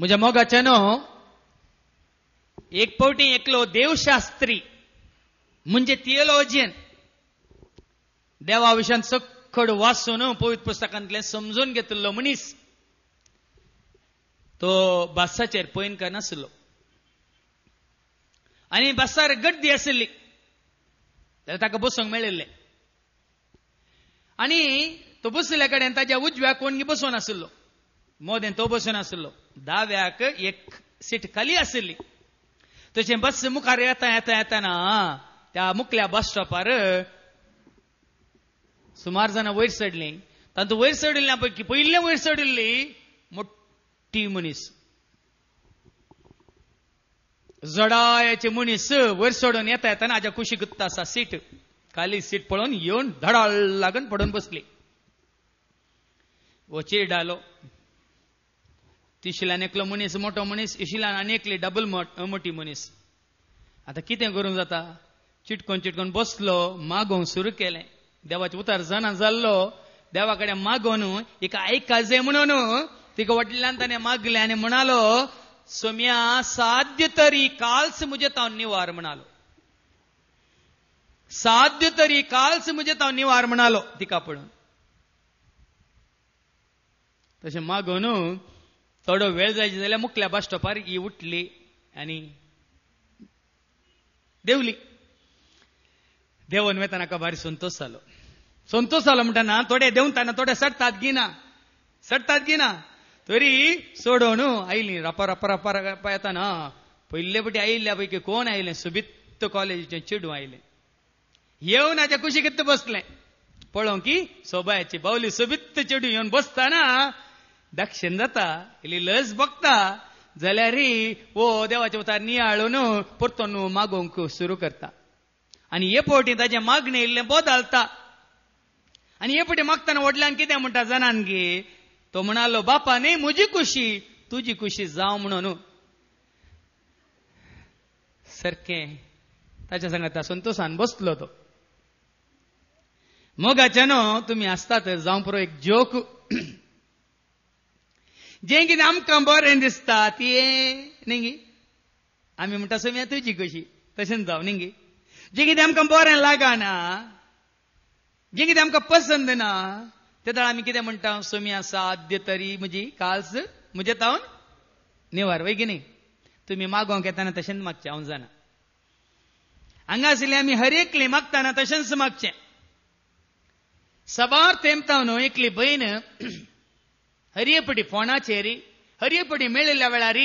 म्हज्या मोगाच्यानो एक फावटी एकलो देवशास्त्री म्हणजे थियोलॉजियन देवा विशयान सखड वाचून पवित्र पुस्तकांतले समजून घेतलो मनीस तो बसाचेर पयन करनासलो आनी बसार गर्दी आशिल्ली जाल्यार ताका बसूंक मेळिल्लें आनी तो बसले कडेन ताच्या उजव्याक कोणगी बसून आशिल्लो मोदें तो बसून आशिल्लो दाव्याक एक सीट खाली आशिल्ली तशें बस मुखार येताना त्या मुखल्या बस स्टॉपार सुमार जाणां वयर चडलीं तातूंत वयर चडिल्ल्या पैकी पयले वयर चडिल्ली मोठी मनीस जडायचे मनीस वयर चडून येताना हाज्या कुशी गुत्ता आसा सीट खाली सीट पळोवन येवन धडाल लागून पडून बसली वो चिड्डालो तिशिल्यान एकलो मनीस मोठो मनीस इशिल्यान आनी एकली डबल मोठी मनीस आतां कितें करूंक जाता चिटकोन चिटकोन बसलो मागोवंक सुरू केलें देवाचे उतार जाणा जाल्लो देवा कडेन मागोवन एका आयकाजे म्हणून तिका वटल्यान ताणें मागलें आनी म्हणालो सोम्या साध्य तरी कालच मुझे ताव निवार म्हणालो साध्य तरी कालच मुझे ताव निवार म्हणालो तिका पळोवन तशें मागोवन थोडो वेळ जायचे जाल्यार मुखल्या बस स्टॉपार ही उठली आनी देवली देवन वेता नाका भारी संतोष जालो म्हणटाना थोडे देंवताना थोडे सडटात गिना तरी सोडून आयली रपा येताना पयले फावटी आयिल्ल्या पैकी कोण आयलें सुबित्त कॉलेजीचें चेडूं आयलें येवन हाच्या कुशीक बसलें पळोवंक की सोबायाची बावली सुबित्त चेडूं येवन बसताना दक्षिण जाता इल्ली लज बगता जाल्यार वो देवाच्या उतार नियाळून परतून मागोवंक सुरू करता आनी हे फावटी ताचें मागणें इल्लें बदलता आनी हे फावटी मागतना वडल्यान कितें म्हणटा जाणान गे तो म्हणालो बापा न्ही म्हजी खुशी तुजी खुशी जावं म्हणून सारकें ताच्या सांगात संतोशान बसलो तो मोगाच्यानो तुमी आसतात जावं पुरो एक जोक जें कितें आमकां बरें दिसता ती न्ही आमी म्हणटा सोम्या तुजी कशी तशें जावं न्ही जें कितें आमकां बरें लागना जें कितें आमकां पसंद ना ते दाळ आमी कितें म्हणटा सोम्या साध्य तरी म्हजी काल्स म्हजे तावन निवार वय की न्ही तुमी मागोवंक येताना तशेंच मागचें हांव जाणा हांगा आशिल्लें आमी हर एकली मागताना तशेंच मागचें सबार तेंपता न्हू एकली भयण हरयेपटी फोनाचेर हरयेपटी मेळिल्ल्या वेळार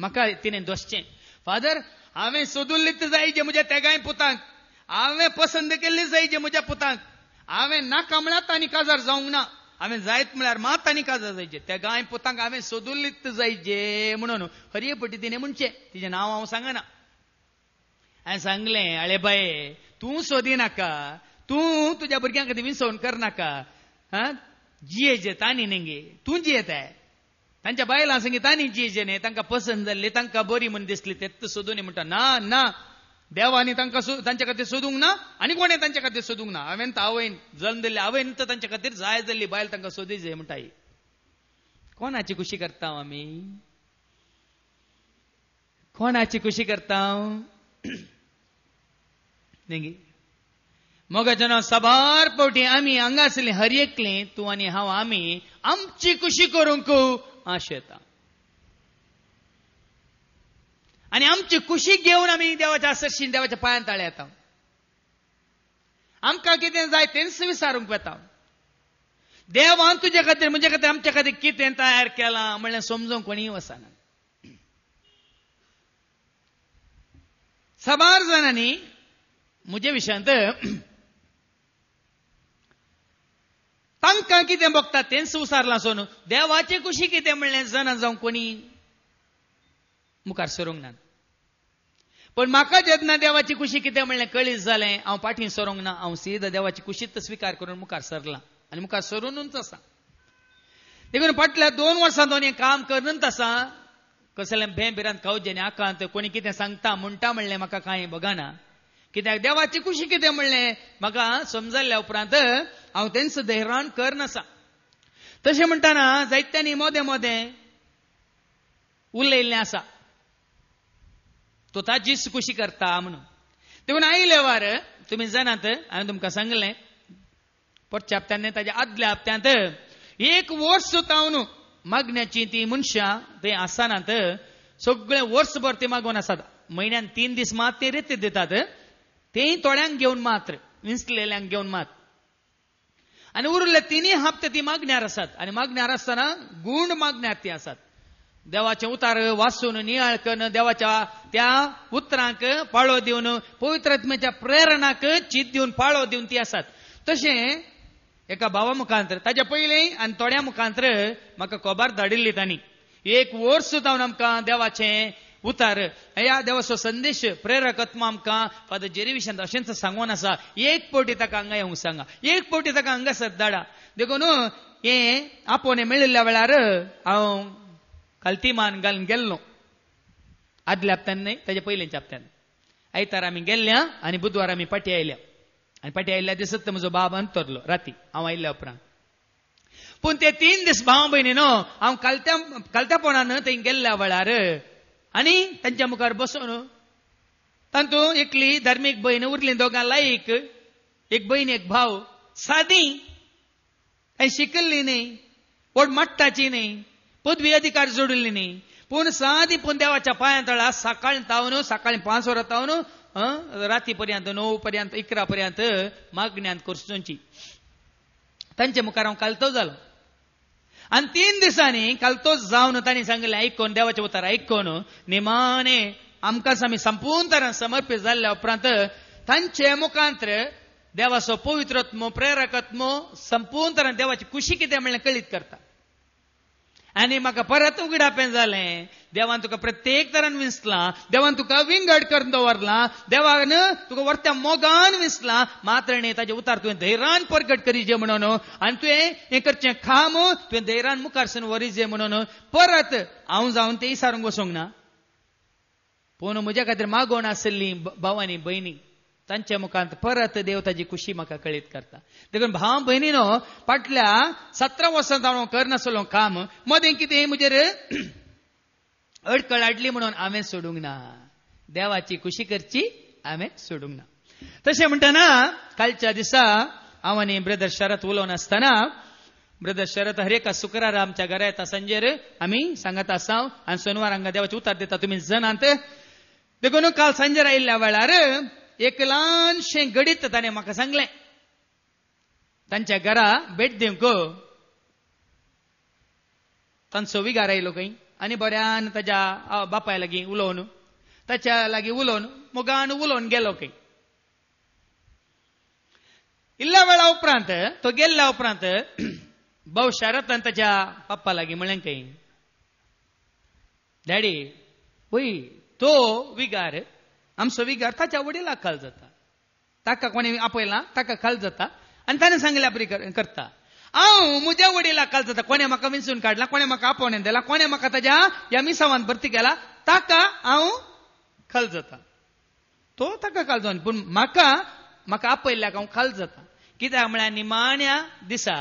म्हाका तिणें दोसचें फादर हांवें सोदुल्लीच जाय जे म्हज्या तेगाय पुतांक हांवें पसंद केल्ली जाय जे म्हज्या पुतांक हांवें नाका म्हळ्यार तांणी काजार जावंक ना हांवें जायत म्हळ्यार मात तांणी काजार जायचे तेगाय पुतांक हांवें सोदुल्लीच जाय जे म्हणून हरयेपटी तिणें म्हणचें तिचें नांव हांव सांगना हांवें सांगलें आळे बाये तूं सोदी नाका तूं तुज्या भुरग्यां खातीर विसवण करनाका जियेजे तांणी न्ही तूं जियेताय तांच्या बायलां सांगी तांणी जियेजे न्ही तांकां पसंद जाल्ली तांकां बरी म्हण दिसली तेच सोदून म्हणटा ना देवानी तांकां तांच्या खातीर सोदूंक ना आनी कोणें तांच्या खातीर सोदूंक ना हांवें तर आवयन जल्म दिल्ले हांवें तर तांच्या खातीर जाय जाल्ली बायल तांकां सोदी जाय म्हणटाय कोणाची खुशी करता आमी कोणाची खुशी करता न्ही मोगाच्यानो सबार फावटी आमी हांगा आसली हर एकली तूं आनी हांव आमी आमची खुशी करूंक आशेता आनी आमची खुशी घेवन आमी देवाच्या आसरशीन देवाच्या पांयां ताळे येता आमकां कितें जाय तेंच विचारूंक वता देवान तुजे खातीर म्हजे खातीर आमच्या खातीर कितें तयार केलां म्हणल्यार समजूंक कोणीय वचना सबार जाणांनी म्हजे विशयांत तांकां कितें बगता तेंच विचारलां सोन देवाची खुशी कितें म्हणलें जाणा जावं कोणी मुखार सरूंक ना पण म्हाका जेन्ना देवाची खुशी कितें म्हणलें कळीत जालें हांव फाटीं सरूंक ना हांव सीद देवाची खुशीत स्विकार करून मुखार सरलां आनी मुखार सरूनच आसा देखून फाटल्या 2 वर्सां हें काम करूनच आसा कसलें भेंबिरांत खावचें न्ही आकांत कोणी कितें सांगता म्हणटा म्हणलें म्हाका कांय बगाना कित्याक देवाची खुशी कितें म्हणलें म्हाका समजल्ल्या उपरांत हांव तेंच धैर्यान करनासा तशें म्हणटाना जायत्यांनी मोदें उरलेले आसा तो ताजीच कुशी करता म्हणून देखून आयले वार तुम्ही जाणात हांवें तुमकां सांगलें पोरच्या हप्त्यान ताच्या आदल्या हप्त्यांत 1 वर्स तावन मागण्याची ती मनशां थंय आसनात सगळे वर्सभर ते मागून आसात म्हयन्यान 3 दीस मात ते रेत दितात तेय थोड्यांक घेवन मात्र विंचलेल्यांक घेवन मात आनी उरले 3 हप्ते ती मागण्यार आसात आनी मागण्यार आसतना गूण मागण्यार ती आसात देवाचे उतार वाचून नियाळ करून देवाच्या त्या उतरांक पाळो दिवन पवित्र आत्म्याच्या प्रेरणाक चीत दिवन पाळो दिवन ती आसात तशें एका भावा मुखांतर ताच्या पयलीं आनी थोड्या मुखांतर म्हाका खबर धाडिल्ली तांणी 1 वर्स जावन आमकां देवाचें उतार ह्या देवाचो संदेश प्रेरक आत्मा आमकां फादर जेरी विशयांत अशेंच सांगून आसा 1 फावटी ताका हांगा येवंक सांगा 1 फावटी ताका हांगासर धाडा देखून हें आपोवन मेळिल्ल्या वेळार हांव कल्तीमान घालून गेल्लो आदल्या हप्त्यान न्हय ताच्या पयलींच्या हप्त्यान आयतार आमी गेल्ल्या आनी बुधवार आमी पाटी आयल्या आनी पाटी आयिल्ल्या दिसत म्हजो बाब अंतरलो राती हांव आयिल्ल्या उपरांत पूण ते 3 दीस भाव भयणीनो हांव कालत्यापणान थंय गेल्ल्या वेळार आनी तांच्या मुखार बसून तातूंत एकली धार्मीक भयण उरली दोगां लायक एक भयण एक भाव सादी काही शिकल्ली न्ही व्हड मट्टाची न्ही पदवी अधिकार जोडिल्ली न्ही पूण सादी पूण देवाच्या पांया तळा सकाळी तावन सकाळी 5 वरां तावन राती पर्यंत 9 पर्यंत 11 पर्यंत मागण्यांत करचोची तांचे मुखार हांव कालतो जालो आनी 3 दिसांनी कालतो जावन तांणी सांगलें आयकोन देवाचें उतार आयकोन निमाणे आमकां आमी संपूर्ण तरान समर्पीत जाल्ल्या उपरांत तांचे मुखांतर देवाचो पवित्रत्म प्रेरकत्म संपूर्ण तरान देवाची खुशी कितें म्हणलें कळीत करता आनी म्हाका परत उगडापें जालें देवान तुका प्रत्येक तरान विंचलां देवान तुका विंगड करून दवरलां देवान तुका व्हरत्या मोगान विंचलां मात्र न्ही ताजे उतार तुवें धैर्यान परगट करीजे म्हणून आनी तुवें हें करचें खाम तुवें धैर्यान मुखारसून वरिजे म्हणून परत हांव जावन तें विचारूंक वचोंक ना पूण म्हज्या खातीर मागोवन आसली भावांनी भयणी तांच्या मुखांत परत देव ताजी खुशी म्हाका कळीत करता देखून भाव भयणीनो फाटल्या 17 वर्सां हांव करनासलो काम मदें कितें म्हजेर अडकळ हाडली म्हणून हांवें सोडूंक ना देवाची खुशी करची हांवें सोडूंक ना तशें म्हणटना कालच्या दिसा हांव आनी ब्रदर शरत उलोवन आसतना ब्रदर शरत हर एका शुक्रार आमच्या घरा येता सांजेर आमी सांगत आसा आनी सोनवार हांगा देवाचे उतार दिता तुमी जाणात देखून काल सांजेर आयिल्ल्या वेळार एक ल्हानशें गडीत ताणें म्हाका सांगलें तांच्या घरा भेट दिवंक तांचो विगार आयलो खंय आनी बऱ्यान ताच्या बापाय लागीं उलोवन ताच्या लागीं उलोवन मोगान उलोवन गेलो खंय इल्ल्या वेळा उपरांत तो गेल्ल्या उपरांत भाऊ शरतान ताच्या बाप्पा लागीं म्हळें खंय डॅडी पळय तो विगार आमचो विगार ताच्या वडिलाक खाल जाता ताका कोणी आपयला ताका खाल जाता आनी ताणें सांगल्या बरी करता हांव म्हज्या वडिलाक खाल जाता कोणें म्हाका विंचून काडला कोणें म्हाका आपोवणें दिला कोणें म्हाका ताच्या ह्या मिसावान भरती केला ताका हांव खाल जाता तो ताका खाल जावन पूण म्हाका आपयल्याक हांव खाल जाता कित्याक म्हळ्यार निमाण्या दिसा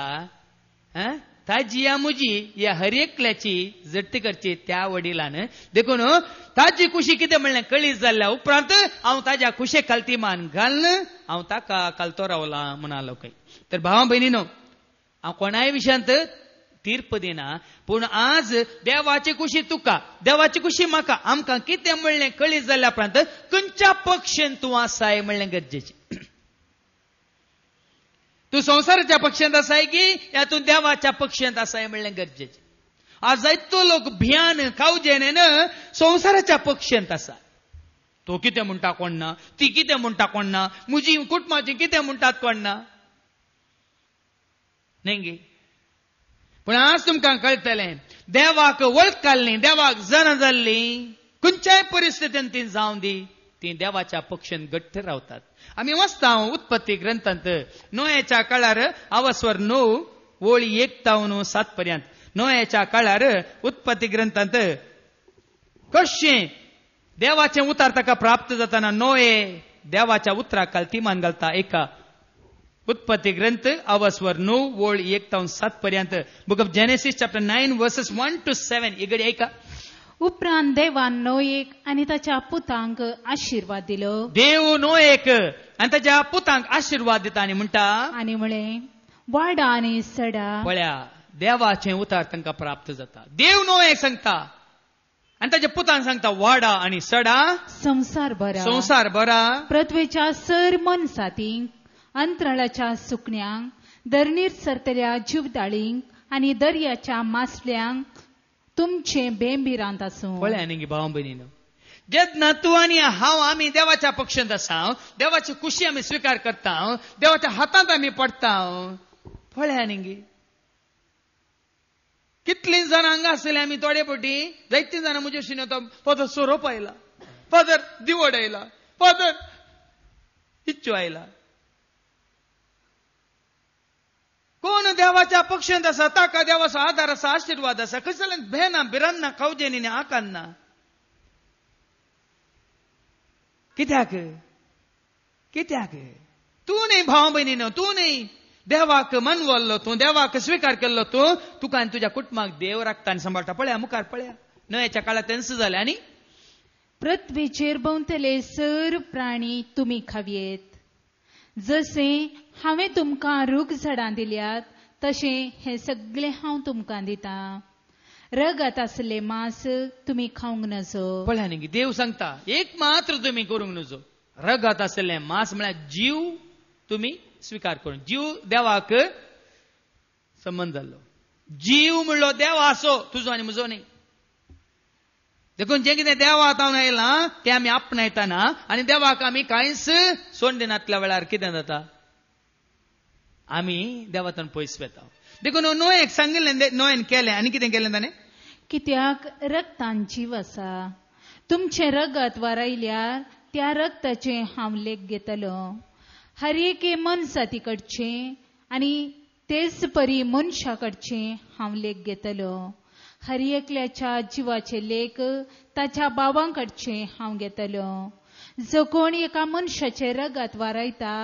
ताजी या म्हजी या हर एकल्याची जट्टी करची त्या वडिलान देखून ताजी खुशी कितें म्हणलें कळीत जाल्ल्या उपरांत हांव ताज्या खुशेक काल्तीमान घालन हांव ताका कालतो रावला म्हणालो खंय तर भावा भयणीनो हांव कोणाय विशयांत तीर्प दिना पूण आज देवाची खुशी तुका देवाची खुशी म्हाका आमकां कितें म्हणलें कळीत जाल्ल्या उपरांत खंयच्या पक्षान तूं आसाय म्हणलें गरजेचें तू संसाराच्या पक्षांत आसाय की यातून देवाच्या पक्षांत आसाय म्हणलें गरजेचें आज जायतो लोक भियान खावजेन संसाराच्या पक्षांत आसा तो कितें म्हणटा कोण ना ती कितें म्हणटा कोण ना म्हजी कुटुंबाची कितें म्हणटात कोण ना न्ही गे पूण आज तुमकां कळटलें देवाक वळखली देवाक जाणा जाल्ली खंयच्याय परिस्थितीन ती जावं दी ती देवाच्या पक्षांत घट्ट रावतात आमी वाचता उत्पत्ती ग्रंथांत नोयाच्या काळार आवस्वर 9 ओळी 1 तावन 7 पर्यंत नोयाच्या काळार उत्पत्ती ग्रंथांत कशें देवाचें उतार ताका प्राप्त जाताना नोये देवाच्या उतराक काल्तीमान घालता एका उत्पत्ती ग्रंथ आवस्वर 9 ओळी 1 तावन 7 पर्यंत book of genesis chapter 9 versus 1 to 7 इगडे ऐका उपरांत देवान नोयेक आनी ताच्या पुतांक आशिर्वाद दिलो. देव नोयेक आनी ताच्या पुतांक आशिर्वाद दिता आनी म्हणटा आनी म्हळें वाडा आनी सडा. पळया देवाचें उतार तांकां प्राप्त जाता. देव नोयेक सांगता आनी ताच्या पुतांक सांगता वाडा आनी सडा, संसार बरा, संसार बरा. पृथ्वेच्या सर मनसातींक, अंतराळाच्या सुकण्यांक, धरणीर सरतल्या जीवदाळींक आनी दर्याच्या मासल्यांक तुमचें बेंबिरांत आसूं. पळया न्ही भाव भयणीनो, जेन्ना तूं आनी हांव आमी देवाच्या पक्षांत आसा, देवाची खुशी आमी स्विकार करता, देवाच्या हातांत आमी पडटा. पळया न्ही कितलीं जाणां हांगा आसले आमी थोडे पटी, जायतीं जाणां म्हजे अशीं येता, फादर सोरोप आयला, फादर दिवड आयला, फादर इच्छु आयला. कोण देवाच्या पक्षांत आसा ताका देवाचो आदार आसा, आशिर्वाद आसा. कसले भेना बिरान्ना खावजेनी आकान्ना. कित्याक कित्याक तूं न्ही भाव भयणीनो, तूं न्ही देवाक मानवल्लो, तूं देवाक स्विकार केल्लो, तुका आनी तुज्या कुटुंबाक देव राखता आनी सांबाळटा. पळया मुखार पळया न्हयच्या काळात तेंच जालें. आनी पृथ्वेचेर भोंवतले सर प्राणी तुमी खावयेत. जसे हांवें तुमकां रूख झाडां दिल्यात तशें हे सगळे हांव तुमकां दिता. रगत आसले मांस तुमी खावंक नजो. पळया न्ही देव सांगता एक मात्र तुमी करूंक नजो. रगत आसले मांस म्हळ्यार जीव तुमी स्विकार करून. जीव देवाक संबंध जाल्लो. जीव म्हणलो देव आसो, तुजो आनी म्हजो न्ही. देखून जें कितें देवा हातावन आयलां तें आमी आपणायतना आनी देवाक आमी कांयच सोडून दिनातल्या वेळार कितें जाता, आमी देवातून पयस वेता. देखून नोयेक सांगिल्लें, नोयेन केलें. आनी कितें केलें ताणें? कित्याक रगतान जीव आसा. तुमचें रगत वारयल्यार त्या रगताचें हांव लेख घेतलो. हर एके मनशाती कडचें आनी तेच परी मनशा कडचें हांव लेख घेतलो. हर एकल्याच्या जिवाचे लेख ताच्या बाबांकडचें हांव घेतलो. जो कोण एका मनशाचे रगत वारयता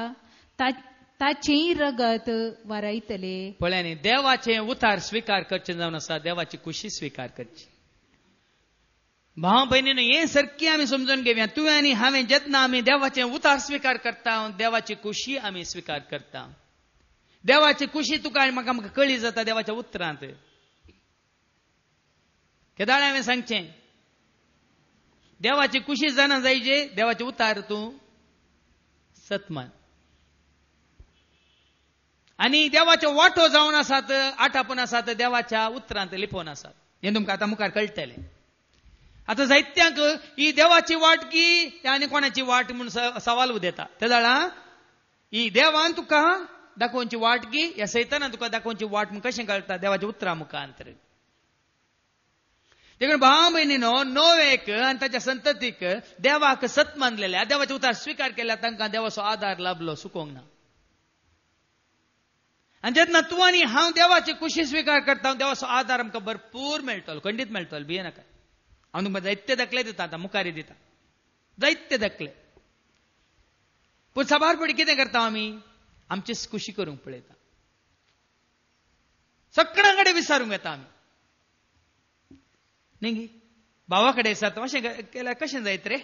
ताचेंय रगत वारयतले. पळया न्ही देवाचें उतार स्विकार करचें जावन आसा, देवाची खुशी स्विकार करची. भाव भयणीनो हें सारकी आमी समजून घेवया. तुवें आनी हांवें जेन्ना आमी देवाचें उतार स्विकार करता, देवाची खुशी आमी स्विकार करता. देवाची खुशी तुका आनी म्हाका कळी जाता देवाच्या उतरांत. केदाळे हांवें सांगचें, देवाची खुशी जाणा जायचे देवाचे उतार तूं सतमान. आनी देवाच्यो वाटो जावन आसात, आटापून आसात, देवाच्या उतरांत लिपोवन आसात. हें तुमकां आतां मुखार कळटलें. आतां जायत्यांक ही देवाची वाट की आनी कोणाची वाट म्हूण सवाल उदेता. ते जाणा ही देवान तुका दाखोवची वाट की ह्या सैतानान तुका दाखोवची वाट म्हूण कशें कळटा? देवाच्या उतरां मुखांतर. देखून भाव भयणीनो नोवेक आनी ताच्या संततीक देवाक सत मानलेल्या, देवाचे उतार स्विकार केल्या तांकां देवाचो आदार लाभलो, सुकोवंक ना. आनी जेन्ना तूं आनी हांव देवाची खुशी स्विकार करता, देवाचो आदार आमकां भरपूर मेळटलो, खंडीत मेळटलो, भिये नाका. हांव तुमकां जायते दाखले दिता, आतां मुखारी दिता, जायते दाखले. पूण सबारपडी कितें करता आमी? आमची खुशी करूंक पळयता, सगळ्यां कडेन विचारूंक येता आमी. न्ही भावा कडेन येतात, अशें केल्यार कशें जायत रे?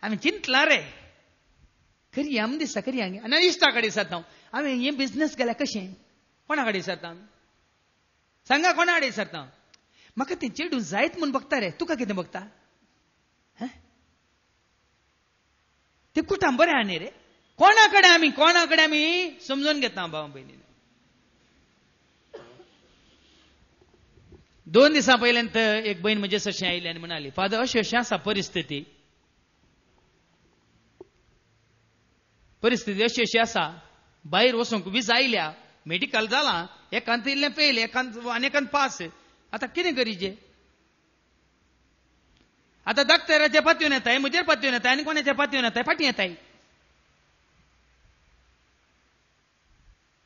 आमी चिंतलां रे, खरी आमी दिसता खरी हांगे. आनी इश्टा कडेन येतात, हांव हांवें हें बिझनेस केल्यार कशें? कोणा कडेन सरता? सांगा कोणा कडेन सरता? म्हाका तें चेडूं जायत म्हूण बघता रे, तुका कितें बघता? तें कुटां बरें आहा न्ही रे. कोणा कडेन आमी समजून घेता भाव भयणीन. 2 दिसां पयल्यान एक बहीण म्हजे अशें आयली आनी म्हणाली, फादर अशी आसा परिस्थिती अशी आसा, भायर वचूंक वीज आयल्या, मेडिकल जालां, एकांत इल्लें फेल, एकांत पास, आतां कितें करीचे? आतां डॉक्टराचे पातयेवन येताय, म्हजेर पातयेवन येताय, आनी कोणाच्या पातयेवन येताय, फाटीं येताय.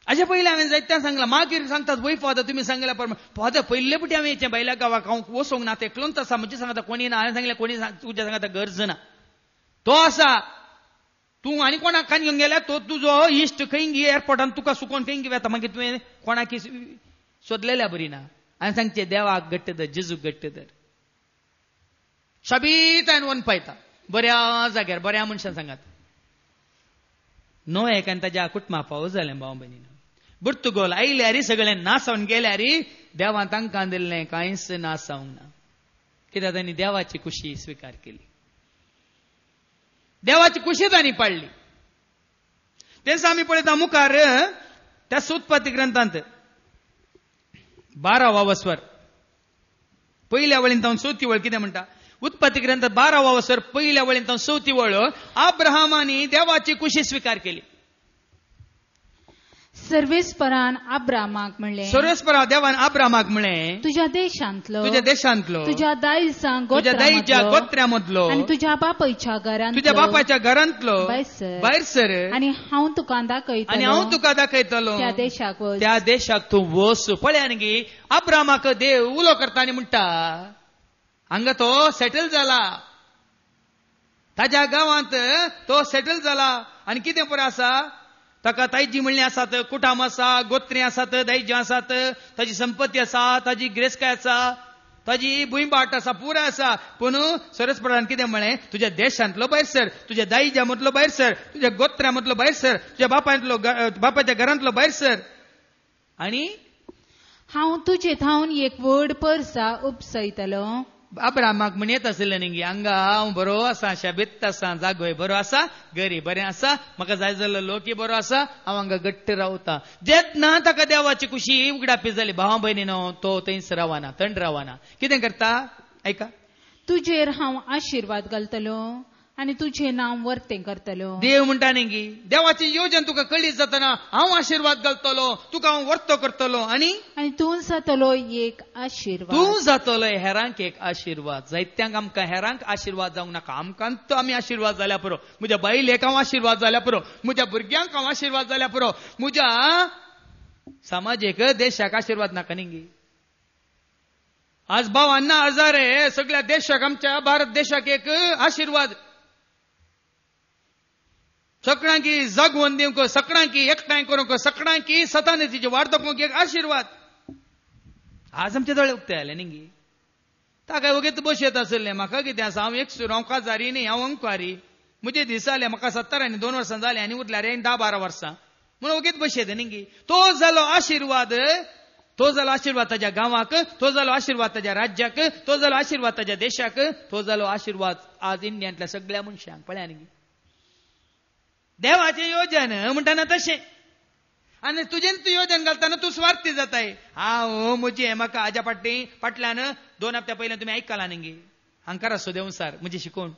अशें पयलें हांवें जायत्यां सांगलां. मागीर सांगतात, वय फादर तुमी सांगल्या प्रमाणे. फादर पयले पुटी हांवें हेचें भायल्या गांवाक हांव वचोंक ना, ते एकलोंच आसा. म्हणजे सांगता कोणी ना, हांवें सांगलें कोणी तुज्या सांगता गरज ना, तो आसा. तूं आनी कोणाक कान घेवन गेल्यार तो तुजो इश्ट खंय गी एअरपोर्टान तुका सुकोवन खंय घेता, मागीर तुवें कोणाक सोदलेल्या बरी ना. हांवें सांगचें देवाक घट्ट धर, जेजूक घट्ट धर. शाबीतान वन पायता बऱ्या जाग्यार बऱ्या मनशान सांगात नो एकान ताज्या कुटुंबा पावस जालें भाव भयणीन बुर्तुगोल आयल्यारी सगळें नासावन गेल्यारी देवान तांकां दिल्लें कांयच नासावंक ना कित्याक तांणी देवाची कुशी स्विकार केली देवाची कुशी तांणी पाळली तेच आमी पळयता मुखार त्या उत्पत्ती ग्रंथांत 12वा वस्वर पयल्या वळीन तावन 4थी वळ कितें म्हणटा उत्पत्ती ग्रंथ 12वा वस्वर पयल्या वळीन तावन 4थी वळ अब्राहमानी देवाची कुशी स्वीकार केली सर्वेस्परान अब्रामाक म्हणलें सर्वेस्परा देवान अब्रामाक म्हणलें तुज्या देशांतलो तुज्या दायजां दायच्या गोत्र्यामदलो आनी तुज्या बापाच्या घरांतलो भायर सर आनी हांव तुका दाखयतलो त्या देशाक तूं वच पळय न्ही अब्रामाक देव उलो करता आनी म्हणटा हांगा तो सेटल जाला ताज्या गांवांत तो सेटल जाला आनी कितें पुरो आसा ताका तायजी म्हणली आसात कुटाम आसा गोत्रे आसात दायजी आसात ताजी संपत्ती आसा ताजी गिरेस्काय आसा ताजी भुंयबाट आसा पुराय आसा पूण सरस्परान कितें म्हळें तुज्या देशांतलो भायर सर तुज्या दायजा मदलो भायर सर तुज्या गोत्र्या मदलो भायर सर तुज्या बापाच्या घरांतलो भायर सर आनी हांव तुजे थावन एक व्हड परसा उपसयतलो अब्रामाक म्हण येत आसलें न्ही हांगा हांव बरो आसा शाबेत्त आसा जागोय बरो आसा घरी बरें आसा म्हाका जाय जाल्लो लोकय बरो आसा हांव हांगा घट्ट रावता जेन्ना ताका देवाची कुशी उगडापी जाली भावा भयणीनो तो थंयच रावना थंड रावना कितें करता ऐका तुजेर हांव आशिर्वाद घालतलो आनी तुजें नांव वर्तें करतलो देव म्हणटा न्ही देवाची येवजण तुका कळीत जातना हांव आशिर्वाद घालतलो तुका हांव वर्तो करतलो आनी तूं जातलो एक आशिर्वाद तूं जातलो हेरांक एक आशिर्वाद जायत्यांक आमकां हेरांक आशिर्वाद जावंक नाका आमकां आमी आशिर्वाद जाल्या पुरो म्हज्या बायलेक हांव आशिर्वाद जाल्या पुरो म्हज्या भुरग्यांक हांव आशिर्वाद जाल्या पुरो म्हज्या समाजीक देशाक आशिर्वाद नाका न्ही आज भाव अण्णा हजारे सगळ्या देशाक आमच्या भारत देशाक एक आशिर्वाद सगळ्यांकी जागवण दिवंक सगळ्यांकी एकठांय करूंक सगळ्यांकी सतानतीचे वाड दाखोवंक एक आशिर्वाद आज आमचे दोळे उक्ते जाले न्ही ताका वगेत बसयत आसले म्हाका कितें आसा हांव एक हांव काजारी न्ही हांव अंकवारी म्हजे दीस जाले म्हाका 70 आनी 2 वर्सां जाले आनी उरल्यार 10-12 वर्सां म्हणून वगेत बसयत न्ही तो जालो आशिर्वाद ताज्या गांवाक तो जालो आशिर्वाद ताज्या राज्याक तो जालो आशिर्वाद ताज्या देशाक तो जालो आशिर्वाद आज इंडियांतल्या सगळ्या मनशांक पळया न्ही देवाचे योजन म्हणटाना तशें आनी तुजें तूं योजन घालतना तूं स्वार्थी जाताय हांव म्हजी हें म्हाका हाज्या फाटल्यान 2 हप्त्या पयलीं तुमी आयकलां न्ही हांकां आसो देवसार म्हजी शिकवण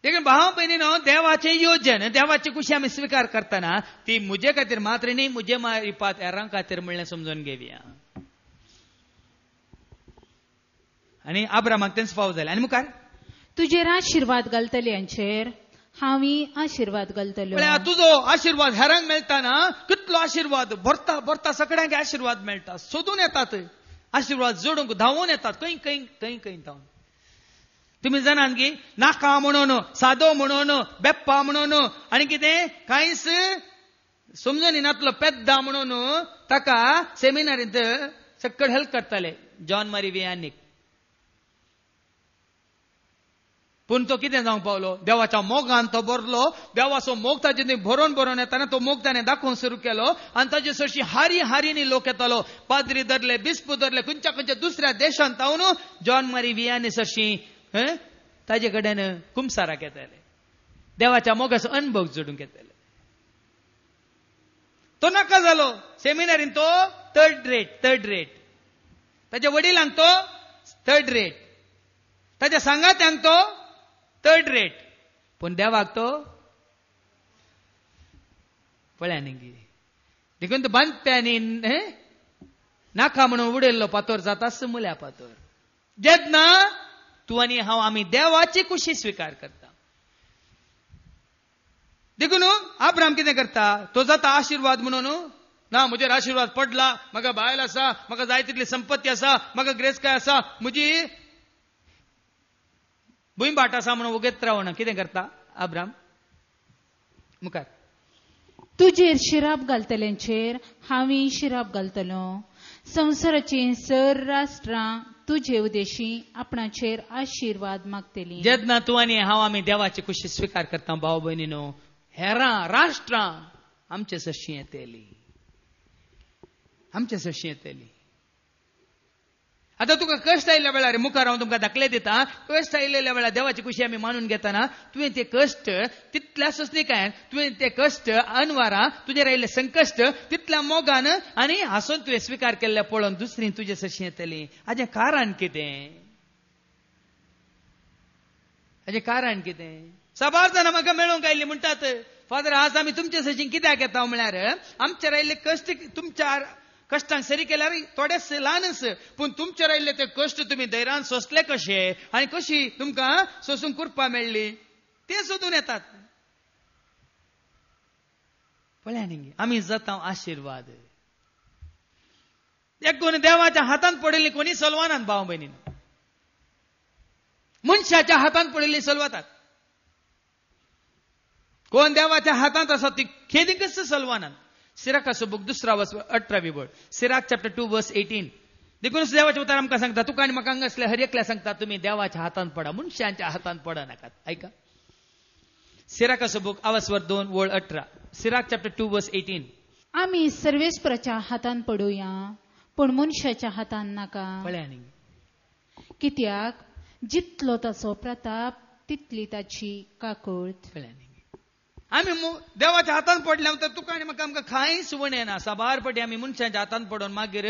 देखून भाव भयणीनो देवाचे योजन देवाची कुशी आमी स्विकार करतना ती म्हजे खातीर मात्र न्ही म्हजे मारिपात हेरां खातीर म्हणलें समजून घेवया आनी अब्रामाक तेंच फाव जालें आनी मुखार तुजेर आशिर्वाद घालतल्यांचेर हांवी आशिर्वाद घालतलो तुजो आशिर्वाद हेरांक मेळटाना कितलो आशिर्वाद भरता भरता सगळ्यांक आशिर्वाद मेळटा सोदून येतात आशिर्वाद जोडूंक धांवून येतात खंय धांवन तुम्ही जाणात की नाका म्हणून सादो म्हणून बेप्पा म्हणून आनी कितें कांयच समजून येनातलो पेद्दा म्हणून ताका सेमिनारींत सक्कड हेल्प करताले जॉन मारी वियानीक पूण तो कितें जावंक पावलो देवाच्या मोगान तो भरलो देवाचो मोग ताजे भरोन येताना तो मोग ताणें दाखोवंक सुरू केलो आनी ताजे सरशी हारी लोक येतालो पाद्री धरले बिस्पू धरले खंयच्या दुसऱ्या देशांत तावन जॉन मारी वियानी सरशी ताजे कडेन कुमसाराक येताले देवाच्या मोगाचो अनुभव जोडूंक येताले तो नाका जालो सेमिनारीन तो थर्ड रेट ताच्या वडिलांक तो थर्ड रेट ताच्या सांगात्यांक तो थर्ड रेट पूण देवाक तो पळया न्ही देखून तो बांदप्यांनी नाका म्हणून उडयल्लो पातोर जाता मुल्या पातोर जेन्ना तूं आनी हांव आमी देवाची कुशी स्विकार करता देखून अब्राम कितें करता तो जाता आशिर्वाद म्हणून ना म्हजेर आशिर्वाद पडला म्हाका बायल आसा म्हाका जाय तितली संपत्ती आसा म्हाका गिरेस्काय आसा म्हजी भुंयबाट आसा म्हणून वगेत रावना कितें करता अब्राम मुखार तुजेर शिराप घालतल्यांचेर हांवी शिराप घालतलो संवसाराची सर राष्ट्रां तुझे उदेशी आपणाचेर आशीर्वाद मागतली. जेन्ना तूं आनी हांव आमी देवाची कुशी स्विकार करता भाव भयणीनो, हेरां राष्ट्रां आमचे सरशी येतली, आमचे सरशी येतली. आता तुका कष्ट आयिल्ल्या वेळार मुखार हांव तुमकां दाखले दिता, कष्ट आयिल्ल्या वेळार देवाची कुशी आमी मानून घेतना तुवें ते कष्ट तितल्या सोंसणिकायेन, तुवें ते कष्ट अनवारां, तुजेर आयिल्ले संकश्ट तितल्या मोगान आनी हांसून तुवें स्विकार केल्ले पळोवन दुसरी तुजे सरशी येतली. हाजें कारण कितें? हाजें कारण कितें? साबार जाणां म्हाका मेळूंक आयिल्लीं म्हणटात, फादर आज आमी तुमचे सरशीं कित्याक येता म्हळ्यार आमचेर आयिल्ले कश्ट तुमच्या कश्टांक सरी केल्यार थोडेच ल्हानच, पूण तुमचेर आयिल्ले ते कश्ट तुमी धैर्यान सोंसले कशे आनी कशी तुमकां सोंसूंक कुरपा मेळ्ळी ते सोदून येतात. पळया न्ही, आमी जाता आशिर्वाद. कोणी देवाच्या हातांत पडिल्ली कोणी सलवानात भाव भयणीन, मनशाच्या हातांत पडिल्ली सलवतात. कोण देवाच्या हातांत आसा ती खेदिकच सलवानात. सिराकाचो बूक 2:18 बोल, सिराक चॅप्टर 2:18. देखूनच देवाचे उतार आमकां सांगता, तुका आनी म्हाका हांगासले हर एकल्या सांगता तुम्ही देवाच्या हातांत पडा, मनशांच्या हातांत पडा नाकात. ऐका, सिराकाचो बूक 2:18, सिराक चॅप्टर 2:18. आमी सर्वेस्पराच्या हातांत पडुया, पूण मनशाच्या हातांत नाका. पळया न्ही, कित्याक जितलो ताचो प्रताप तितली ताची काकूळट. पळया न्ही, आमी देवाच्या हातांत पडल्या तर तुका आनी म्हाका आमकां कांयच वण येना. साबार पटी आमी मनशांच्या हातांत पडोवन मागीर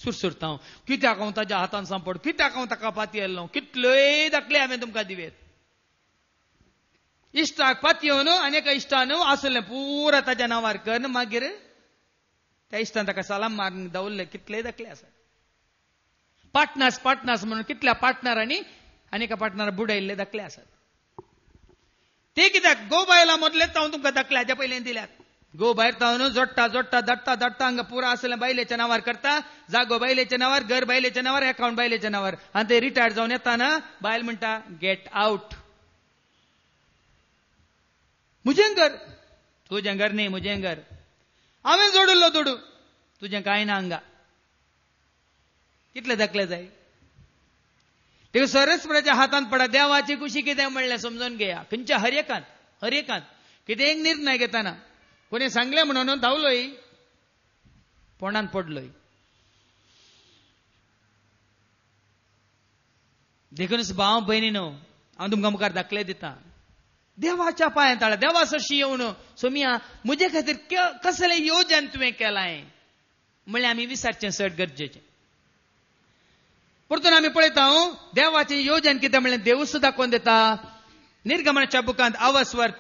सुरसुरता, कित्याक हांव ताच्या हातांत सांपड, कित्याक हांव ताका पातयेल्लो, कितल्योय दाखले हांवें तुमकां दिवेत. इश्टाक पातयेवन आनी एका इश्टान आसलें पुरा ताच्या नांवार कर, मागीर त्या इश्टान ताका सलाम मारून दवरले, कितलेय दाखले आसात. पार्टनर्स म्हणून कितल्या पार्टनरांनी आनी एका पार्टनर बुडयल्ले दाखले आसात. ते कित्याक गो बायला मदलेच हांव तुमकां दाखले हाच्या पयलीं दिल्यात. गो भायर तावन जोडटा दडटा हांगा पुरा आसलें बायलेच्या नांवार करता, जागो बायलेच्या नांवार, घर बायलेच्या नांवार, अकाउंट बायलेच्या नांवार, आनी ते रिटायर जावन येताना बायल म्हणटा गेट आउट. मुजें घर, तुजें घर न्ही, मुजें घर. हांवें जोडिल्लो दोडू, तुजें कांय ना हांगा. कितले दाखले जाय? ते सरस्वराच्या हातांत पडा. देवाची कुशी कितें म्हणलें समजून घेया. खंयच्या हर एकांत कितें एक निर्णय घेताना कोणी सांगले म्हणून धांवलोय, पोंडांत पडलोय. देखूनच भाव भयणीनो, हांव तुमकां मुखार दाखले दिता, देवाच्या पांयांत आळा, देवा सरशी येवन सोमिया म्हजे खातीर कसलें योजन तुवें केलाय म्हणल्यार आमी विचारचें चड गरजेचें. परतून आमी पळयता देवाचें योजन कितें म्हणलें देव सुद्दां दाखोवन दिता. निर्गमनाच्या बुकांत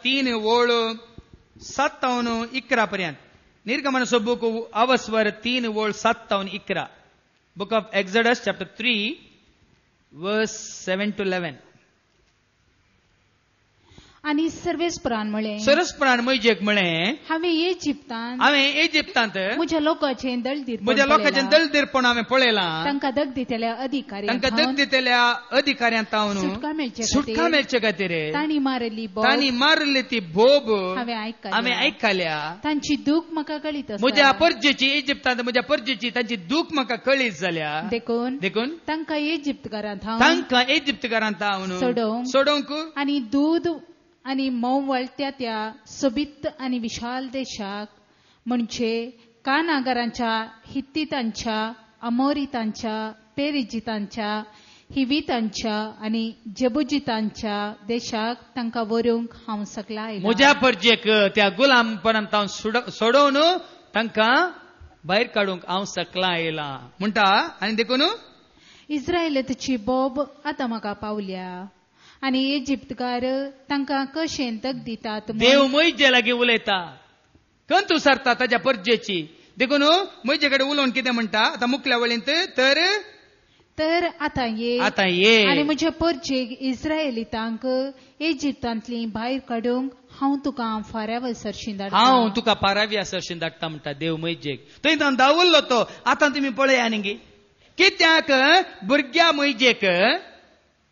3:7-11 पर्यंत. निर्गमनाचो book 3:7-11. Book of Exodus chapter 3:7-11. आनी सर्वेस्परान म्हळें, सरस्परान मैजेक म्हळें, हांवें इजिप्तांत म्हज्या लोकांचें दळदिरपण हांवें पळयलां. तांकां दग दितल्या अधिकाऱ्यांत हांव सुटका मेळचे खातीर तांणी मारली ती भोब हांवें आयकल्या. तांची दूख म्हाका कळीत आसा. म्हज्या परजेची इजिप्तांत तांची दूख म्हाका कळीत जाल्या. देखून तांकां इजिप्तकारांत हांव सोडोवंक आनी दूद आनी मोव त्या सोबीत आनी विशाल देशाक, म्हणजे कानागरांच्या, हित्तीतांच्या, अमोरीतांच्या, पेरिजितांच्या, हिवीतांच्या आनी जेबुजितांच्या देशाक तांकां व्हरूंक हांव सकला आयला. म्हज्या परजेक त्या गुलामपणांत हांव सोडोवन तांकां भायर काडूंक हांव सकला आयला म्हणटा. आनी देखून इस्रायेलाची बोब आतां म्हाका पावल्या आनी इजिप्तकार तांकां कशें तग दितात. देव मैजे लागीं उलयता, खंय तूं सरता ताच्या परजेची. देखून मैजे कडेन उलोवन कितें म्हणटा आतां मुखल्या वळींत, तर आतां ये आनी म्हज्या परजेक इस्रायेलितांक इजिप्तांतली भायर काडूंक हांव तुका फाऱ्या सरशीं धाडटा म्हणटा देव मैजेक. थंय तावन दावरलो तो. आतां तुमी पळया न्ही, कित्याक भुरग्या मैजेक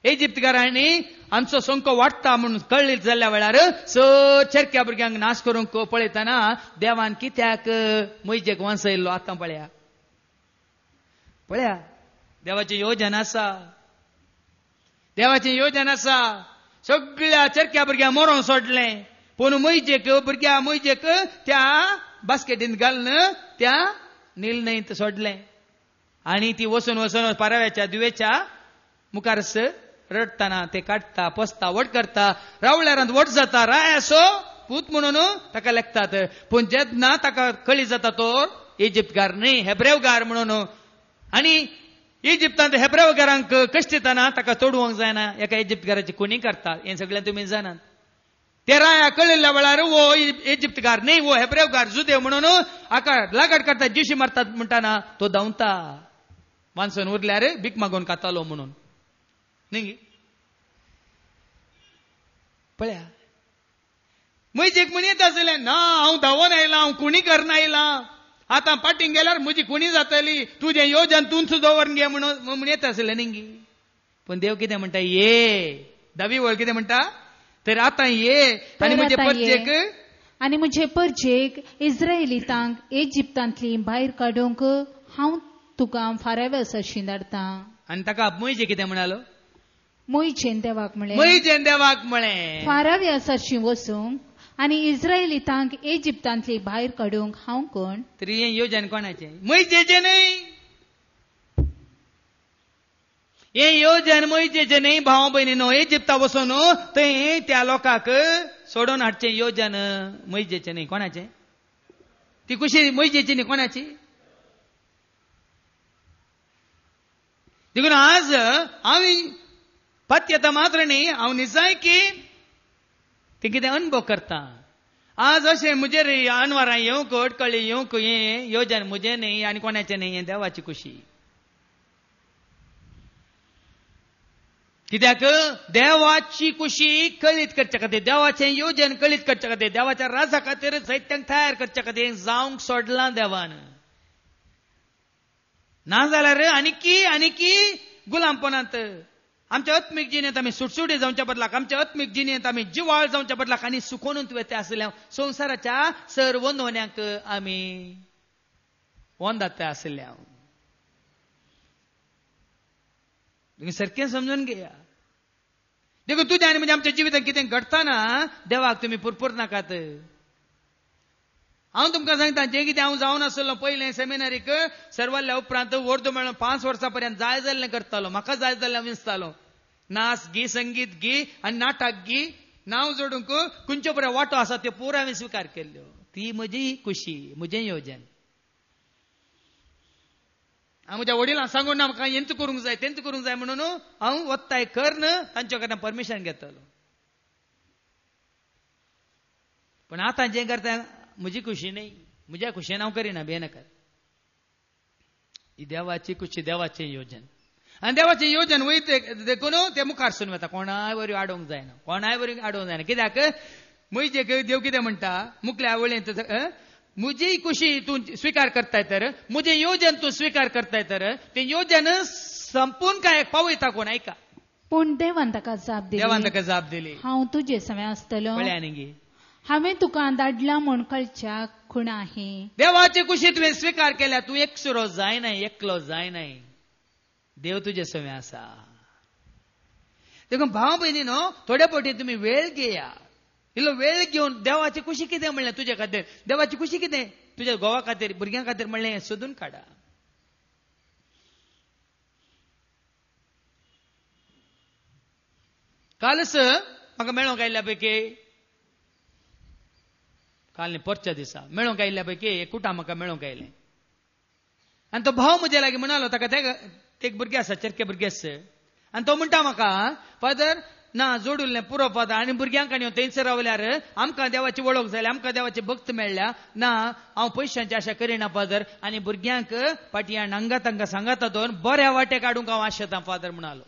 इजिप्तकारांनी आमचो संको वाडटा म्हणून कळ्ळी जाल्ल्या वेळार चरक्या भुरग्यांक नाश करूंक पळयतना देवान कित्याक मैजेक वांसयल्लो आतां पळया. देवाची योजना आसा, देवाची योजना आसा. सगळ्या चरक्या भुरग्यांक मरोन सोडलें, पूण मैजेक भुरग्या मैजेक त्या बास्केटींत घालून त्या नील न्हंयेंत सोडलें. आनी ती वचून वचून पाराव्याच्या दुवेच्या मुखार रडटाना ते काडटा, पोसता, वट करता. रावल्यारांत वट जाता, राय असो पूत म्हणून ताका लेखतात. पूण जेन्ना ताका कळी जाता तो इजिप्तगार न्ही, हेब्रेवगार म्हणून. आनी इजिप्तांत हेब्रेवगारांक कश्ट दिताना ताका तोडवंक जायना, एका इजिप्तगाराची कुणी करता. हें सगळें तुमी जाणात. ते राया कळिल्ल्या वेळार वो इजिप्तगार न्ही, वो हेब्रेवगार जुदेव म्हणून हाका लागड करता, जिशी मारतात म्हणटाना तो धांवता. माणसून उरल्यार भीक मागून खातालो म्हणून न्ही. पळया, मैजेक म्हण येता आसलें ना, हांव धांवून आयलां, हांव कुणी करना आयलां, आतां पाटींग गेल्यार म्हजी कुणी जातली, तुजें योजन तूंच दवरून घे म्हणून येता आसलें न्ही. पण देव कितें म्हणटा, ये दावी वळ कितें म्हणटा, तर आतां ये आनी म्हजे परजेक आनी म्हजे परजेक इस्रायेलीतांक इजिप्तांतली भायर काडूंक हांव तुका फाराव्या सरशी धाडटां. आनी ताका मैजे कितें म्हणालो, मोयचेन देवाक म्हळें, मैजेन देवाक म्हळें फाराव्या सरशी वचूंक आनी इस्रायेलीतांक इजिप्तांतली भायर काडूंक हांव कोण. तरी हें योजन कोणाचें, मैजेचें न्हय. हें योजन मैजेचें न्हय भाव भयणीनो. इजिप्ता वचून थंय त्या लोकांक सोडून हाडचें योजन मैजेचें न्हय. कोणाचें? ती कुशी मैजेची न्ही, कोणाची? देखून आज हांव पत्यता मात्र न्ही, हांव निजाय की ते कितें अनुभव करता. आज अशें म्हजेर अनवरां येवंक, अडकळी येवंक, हें योजन म्हजें न्ही आनी कोणाचें न्ही, हें देवाची कुशी. कित्याक देवाची कुशी कळीत करचे खातीर, देवाचें योजन कळीत करचे खातीर, देवाच्या राजा खातीर सैत्यांक तयार करचे खातीर जावंक सोडलां देवान. नाजाल्यार आनीकी गुलामपणांत आमच्या आत्मीक जिणेंत आमी सुटसुटी जावच्या बदलाक, आमच्या आत्मीक जिणेंत आमी जिवाळ जावच्या बदलाक आनी सुकोवनूच वेते आसल्या संवसाराच्या सर्व नोन्यांक आमी वंदाते आसल्या. तुम्ही सारकें समजून घेया. देखून तुज्या आनी म्हणजे आमच्या जिवितांत कितें घडटाना देवाक तुमी पुरपूर नाकात. हांव तुमकां सांगता, जें कितें हांव जावन आसलो पयलें सेमिनारीक सर्वाल्या उपरांत वर्द मेळून 5 वर्सां पर्यंत जाय जाल्लें करतालो. म्हाका जाय जाल्लें हांव विंचतालो. नाच गी, संगीत गी आनी नाटक गी, नांव जोडूंक खंयच्यो बऱ्यो वाटो आसा त्यो पुराय हांवें स्विकार केल्ल्यो. ती म्हजी खुशी, म्हजें योजन. हांव म्हज्या वडिलांक सांगून ना म्हाका हेंच करूंक जाय तेंच करूंक जाय म्हणून हांव वत्ताय करन तांचे कडल्यान परमिशन घेतलो. पण आतां जें करता म्हजी खुशी न्ही, म्हज्या खुशेन हांव करिना, बेनाका. ही देवाची खुशी, देवाचें योजन. आनी देवाचें योजन वयते देखून तें मुखार सून वता. कोणाय वरी आडोवंक जायना, कोणाय वरी आडोवंक जायना. कित्याक मैजेक देव कितें म्हणटा, मुखल्या वळेंत म्हजी खुशी तूं स्विकार करताय तर, म्हजें योजन तूं स्विकार करताय तर, तें योजन संपून काय पावयता कोण, ऐका. पूण देवान ताका जाप दिली, देवान ताका जाप दिली, हांव तुजे सवे आसतलो, पळया न्ही, हांवें तुका धाडलां म्हूण कळच्या खूण आहे. देवाची खुशी तुवें स्विकार केल्या, तूं एकसुरो जायनाय, एकलो जायनाय. देव तुजे सवे आसा. देखून भाव भयणीनो, थोडे फावटी तुमी वेळ घेया. इल्लो वेळ घेवन देवाची खुशी कितें म्हणलें तुजे खातीर, देवाची खुशी कितें तुज्या घोवा खातीर, भुरग्यां खातीर म्हणलें हें सोदून काडा. कालच म्हाका मेळोंक आयिल्ल्या पैकी, काल न्ही परच्या दिसा मेळोंक आयिल्ल्या पैकी एक कुटां म्हाका मेळोंक आयलें. आनी तो भाव म्हजे लागीं म्हणालो, ताका एक भुरगें आसा, चरके भुरगें आसा, आनी तो म्हणटा म्हाका, फादर ना जोडुल्लें पुरो फादर, आनी भुरग्यांक आनी थंयसर रावल्यार आमकां देवाची वळख जाली, आमकां देवाची भक्त मेळ्ळ्या ना, हांव पयशांची आशा करिना फादर, आनी भुरग्यांक पाटयां हांगा तांकां सांगाता दोन बऱ्या वाटे काडूंक हांव आशेतां फादर म्हणालो.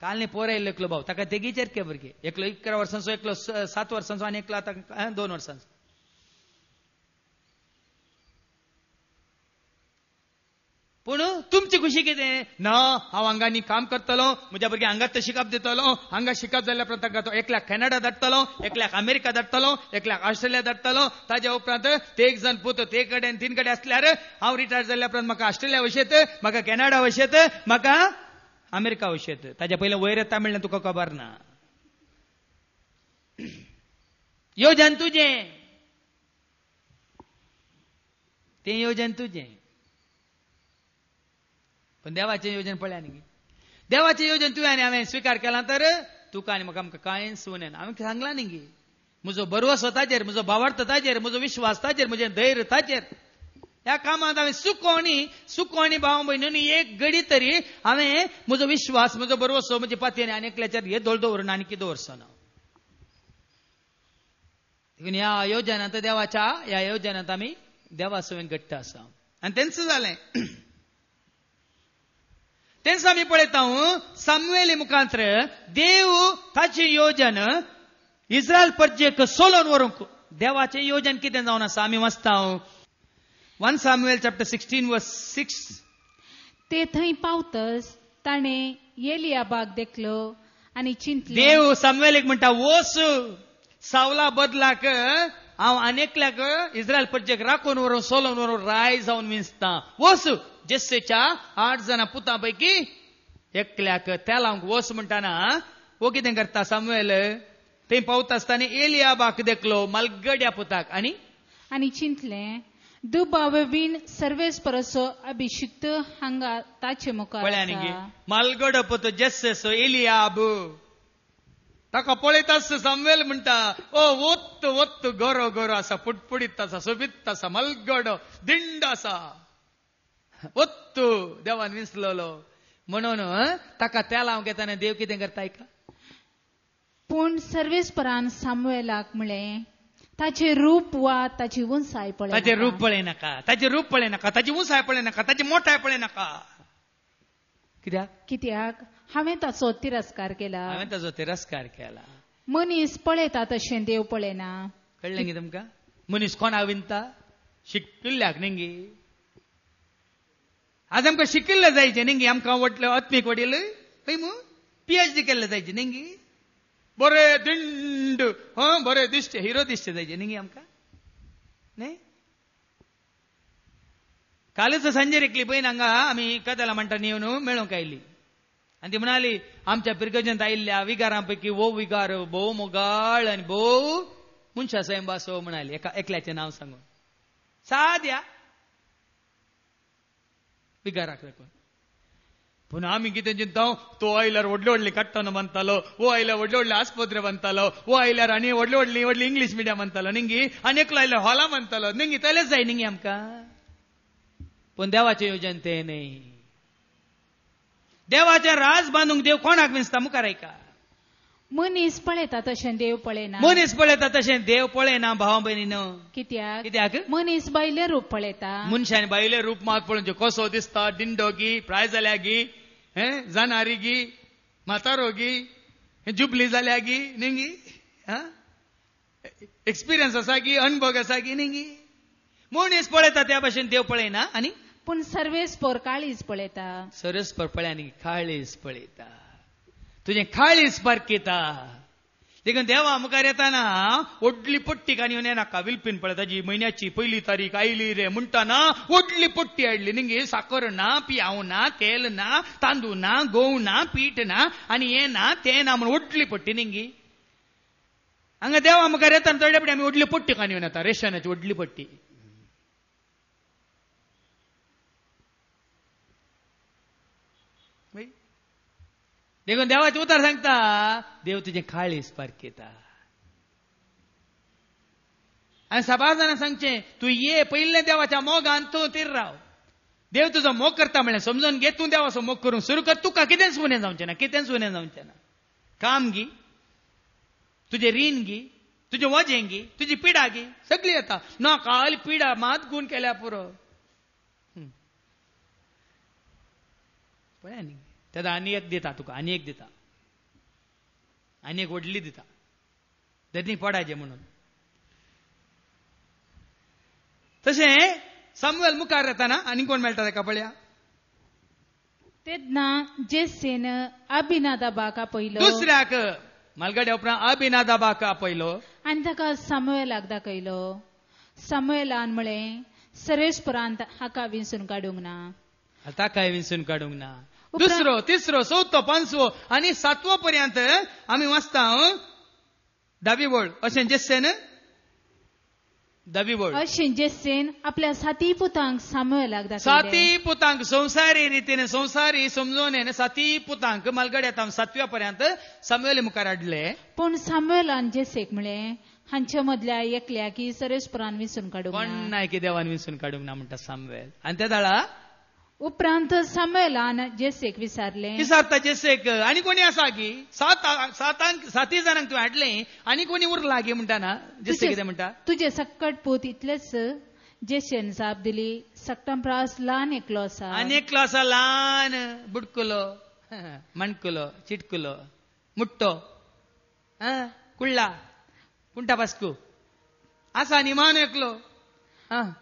काल न्ही पोर आयिल्लो एकलो भाव, ताका तेगी चरके भुरगे, एकलो 11 वर्सांचो, एकलो 7 वर्सांचो आनी एकलो आतां 2 वर्सांचो. पूण तुमची खुशी कितें ना हांव हांगांनी काम करतलो म्हज्या भुरग्यांक हांगाच शिकप दितलो हांगा शिकप जाल्या उपरांत ताका एकल्याक कॅनडा धाडटलो एकल्याक अमेरिका धाडटलो एकल्याक ऑस्ट्रेलिया धाडटलो ताज्या उपरांत ते एक जण पुत ते कडेन तीन कडेन आसल्यार हांव रिटायर जाल्या उपरांत म्हाका ऑस्ट्रेलिया वशेत म्हाका कॅनडा वशेत म्हाका अमेरिका वशेत ताज्या पयलें वयर येता म्हणल्यार तुका खबर ना येवजन तुजें तें येवजन तुजें पण देवाचें येवजन पळया न्ही देवाचें येवजन तुवें आनी हांवें स्विकार केला तर तुका आनी म्हाका आमकां कांयच उरना हांवें सांगलां न्ही म्हजो भरवसो ताचेर म्हजो भावार्थ ताचेर म्हजो विश्वास ताचेर म्हजें धैर्य ताचेर ह्या कामांत हांवें सुको आनी भाव भयणींनी एक घडी तरी हांवें म्हजो विश्वास म्हजो भरवसो म्हजे पातयेन आनी एकल्याचेर हे दोळ दवरून आनी कितें दवरचो ना ह्या येवजनांत देवाच्या ह्या येवजनांत आमी देवा सवयन घट्ट आसा आनी तेंच जालें तेंच आमी पळयता सामुएली मुखांतर देव ताचें येवजन इस्रायल प्रजेक सोलोवन व्हरूंक देवाचें येवजन कितें जावन आसा आमी वाचता 1 Samuel chapter 16 verse 6 ते थंय पावतच ताणें एलियाबाक देखलो आनी चिंतलें देव सामुएलीक म्हणटा वच सावला बदलाक हांव आनेकल्याक इस्रायल प्रजेक राखून व्हरून सोलोवन व्हरून राय जावन विंचता वच जेस्सेच्या 8 जाणां पुतां पैकी एकल्याक त्या लावंक वच म्हणटाना वो कितें करता सामुएल थंय पावता आसतना एलियाबाक देखलो मलगड्या पुताक आनी चिंतलें दुबावीन सर्वेस परसो अभिषिक्त हांगा ताचे मुखार मालगड पुत जेस्सेसो एलियाब ताका पळयतास सामुएल म्हणटा ओ वत्त गोरो गोरो आसा पुडपुडीत आसा सोबीत आसा मलगड दिंड आसा वत्त देवान विंचलोलो म्हणून ताका त्या लावंक घेताना देव कितें करता आयका पूण सर्वेस्परान सामुएलाक म्हळें ताचे रूप वा ताची उंचाय पळय ताचे रूप पळयनाका ताची उंचाय पळयनाका ताची मोठाय पळयनाका कित्याक हांवें ताचो तिरस्कार केला मनीस पळयता तशें देव पळयना कळ्ळें न्ही तुमकां मनीस कोणाक विंता शिकिल्ल्याक न्ही आज आमकां शिकिल्लें जायचें न्ही आमकां वटलें आत्मीक वडील PhD केल्लें जायचें न्ही बरे दिंड बरे दिसचे हिरो दिसचे जायचे न्ही आमकां न्ही कालच संजय रेखली पळय हांगा आमी कदेला म्हणटा न्ही येवन मेळूंक आयली आनी ती म्हणाली आमच्या पिरगजंत आयिल्ल्या विगारां पैकी वो विगार भोव मोगाळ आनी भोव मनशा सैंबासो म्हणाली एकल्याचें नांव सांगून साद्या विगाराक लागून पूण आमी कितें चिंता तो आयल्यार व्हडली व्हडली काडटना म्हणटालो वो आयल्यार व्हडले व्हडले आस्पत्रे म्हणटालो वो आयल्यार आनी व्हडली व्हडली इंग्लीश मिडियम म्हणटालो न्ही आनी एकलो आयल्यार हॉला म्हणटालो न्ही तलेच जाय न्ही आमकां पूण देवाचें येवजन तें न्ही देवाचें राज बांदूंक देव कोणाक विंचता मुखार आयका मनीस पळयता तशें देव पळयना भावा भयणीनो कित्याक मनीस बायले रूप पळयता मनशान बायले रूप मात पळोवचे कसो दिसता दिंडो गी प्राय जाल्या गी जाणारी गी म्हातारो गी जुबली जाल्या गी न्ही एक्सपिरियन्स आसा गी अनुभव आसा गी न्ही मनीस पळयता त्या भाशेन देव पळयना आनी पूण सर्वेस्पर काळीज पळयता सर्वेस्पर पळय आनी काळीज पळयता तुझे काळीज पारकेता देखून देवा मुखार येताना व्हडली पट्टी कानी येनाका विलपीन पळय ताजी म्हयन्याची 1 तारीख आयली रे म्हणटाना व्हडली पट्टी हाडली न्ही साकर ना पियाव ना तेल ना तांदूळ ना गंव ना पीठ ना आनी हे ना ते ना म्हणून व्हडली पट्टी न्ही हांगा देवा मुखार येताना थोडे फुडें आमी व्हडली पट्टी कानी येता रेशनाची व्हडली पट्टी देखून देवाचे उतार सांगता देव तुझे काळीज पारकेता आनी सभा जाणां सांगचें तूं ये पयले देवाच्या मोगान तूं तीर राव देव तुजो मोग करता म्हळ्यार समजून घे तूं देवाचो मोग करूंक सुरू कर तुका कितें सुनें जावचें ना काम गी तुजें रीण गी तुजें वजें गी तुजी पिडा गी सगळी येता ना काल पिडा मात गूण केल्या पुरो पळय न्ही तेदा आनी एक दिता तुका आनी एक व्हडली दिता धरणी पडायचे म्हणून तशें सामुएल मुखार येताना आनी कोण मेळटा ताका पळया तेन्ना जेसेन अभिनादाबाक आपयलो दुसऱ्याक मलगड्या उपरांत अभिनादाबाक आपयलो आनी ताका सामुएलाक दाखयलो. सामुएलान म्हळें सरेस्परांत हाका विंसून काडूंक ना. ताकाय विंसून काडूंक ना. दुसरो तिसरो चवथो पांचवो आनी सातवो पर्यंत आमी वाचता दावी वळ अशें जेसेन दावी वळ अशें जेसेन आपल्या साती पुतांक सामुएलाक दाखयले. साती पुतांक संवसारी रितीन संवसारी समजोन साती पुतांक मलगड्या सातव्या पर्यंत सामुएल मुखार हाडले. पूण सामुएलान जेसेक म्हळें हांच्या मदल्या एकल्याकी सरेस्परान विंसून काडूंक पण ना. नाही की देवान विंसून काडूंक ना म्हणटा सामुएल. आनी त्या दाळा उपरांत सामुएलान जेसेक विचारता जेसेक आनी कोणी आसा की साती जाणांक तूं हाडले आनी कोणी उरला गी म्हणटाना जेसे कितें म्हणटा तुजे सक्कट पूत इतलेच. जेसेन जाप दिली सक्तंप्रास ल्हान एकलो आसा. आनी एकलो आसा ल्हान बुडकुलो मणकुलो चिटकुलो मुट्टो कुळ्ळा कुंटा पास्कू आसा न्ही मान एकलो.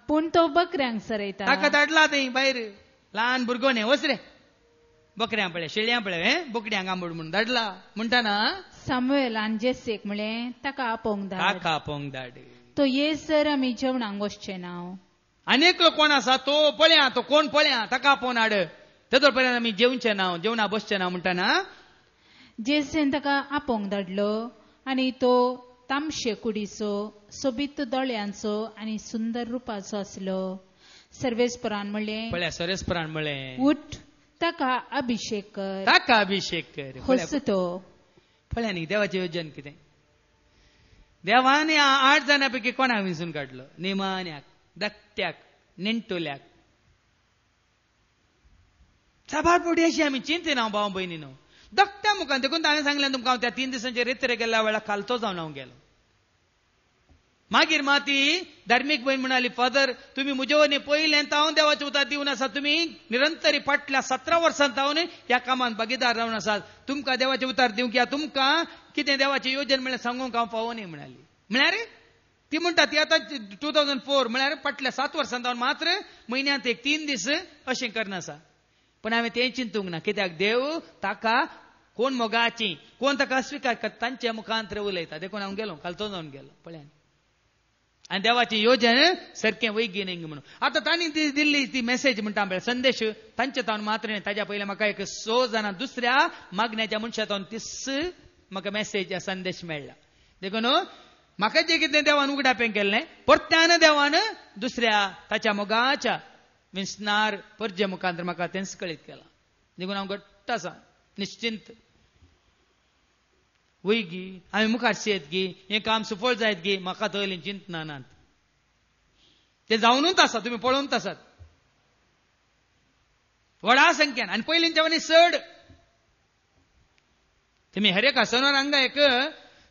पूण तो बकऱ्यांक सरयता. ताका धाडला थंय भायर ल्हान भुरगो न्ही वच रे बकऱ्यां पळय शेळ्यां पळय बोकड्यांक आंबड म्हणून धाडला म्हणटाना सामुएलान जेसेक म्हळें ताका आपोवंक धाड. ताका आपोवंक धाड. तो येसर आमी जेवणाक वचचें ना. आनेकलो कोण आसा तो पळया तो कोण पळया ताका आपोवन हाड तेदो पर्यंत आमी जेवचे ना जेवणा बसचे ना म्हणटाना जेसेन ताका आपोवंक धाडलो आनी तो तामशे कुडीचो सोबीत दोळ्यांचो आनी सुंदर रुपाचो आसलो. सर्वेस्परान म्हणलें पळया सरेस्परान म्हळें उठ ताका अभिषेक कर. ताका अभिषेक कर. हसतो पळया न्ही देवाचें योजन कितें. देवान 8 जाणां पैकी कोणाक विंसून काडलो. निमान्याक धाकट्याक नेण्टोल्याक साबार पडी अशी आमी चिंतना भाव भयणीनो. धाकट्या मुखान देखून ताणें सांगलें तुमकां हांव त्या 3 दिसांचे रेत्रे गेल्या वेळार खालतो जावन हांव गेलो. मागीर माती धार्मीक बहीण म्हणाली फादर तुम्ही मुजेवनी पयलें हांव देवाचें उतर दिवन आसा. तुम्ही निरंतरी फाटल्या 17 वर्सांत हांव ह्या कामान भागीदार रावन आसात. तुमकां देवाचें उतर दिवंक या तुमकां कितें देवाचें योजन म्हळ्यार सांगूंक हांव पावोनी म्हणाली. म्हळ्यार ती म्हणटा ती आतां 2004 म्हळ्यार फाटल्या 7 वर्सांत हांव मात्र म्हयन्यांत 3 दीस अशें करना आसा. पण हांवें तें चिंतूंक ना कित्याक देव ताका कोण मोगाची कोण ताका अस्विकार करता तांच्या मुखांत उलयता. देखून हांव गेलो कालतो जावन गेलो पळया आनी देवाची योजन सारकें वैगीन म्हणून. आतां तांणी दिल्ली ती मेसेज म्हणटा संदेश तांचे तावन मात्र ताज्या पयलें म्हाका 100 जाणां दुसऱ्या मागण्याच्या मनशा तावन 30 म्हाका मेसेज संदेश मेळ्ळा. देखून म्हाका जें कितें देवान उगडापें केल्लें परत्यान देवान दुसऱ्या ताच्या मोगाच्या विंसणार परजे मुखांतर म्हाका तें कळीत केलां. देखून हांव घट्ट आसा निश्चिंत वैगी आमी मुखार शेत गी हें काम सफळ जायत गी म्हाका थंय चिंतना नात. तें जावनूच आसा तुम्ही पळोवनच आसात व्हडा संख्यान. आनी पयलींच्या वनी चड तुमी हर एका सोनवार हांगा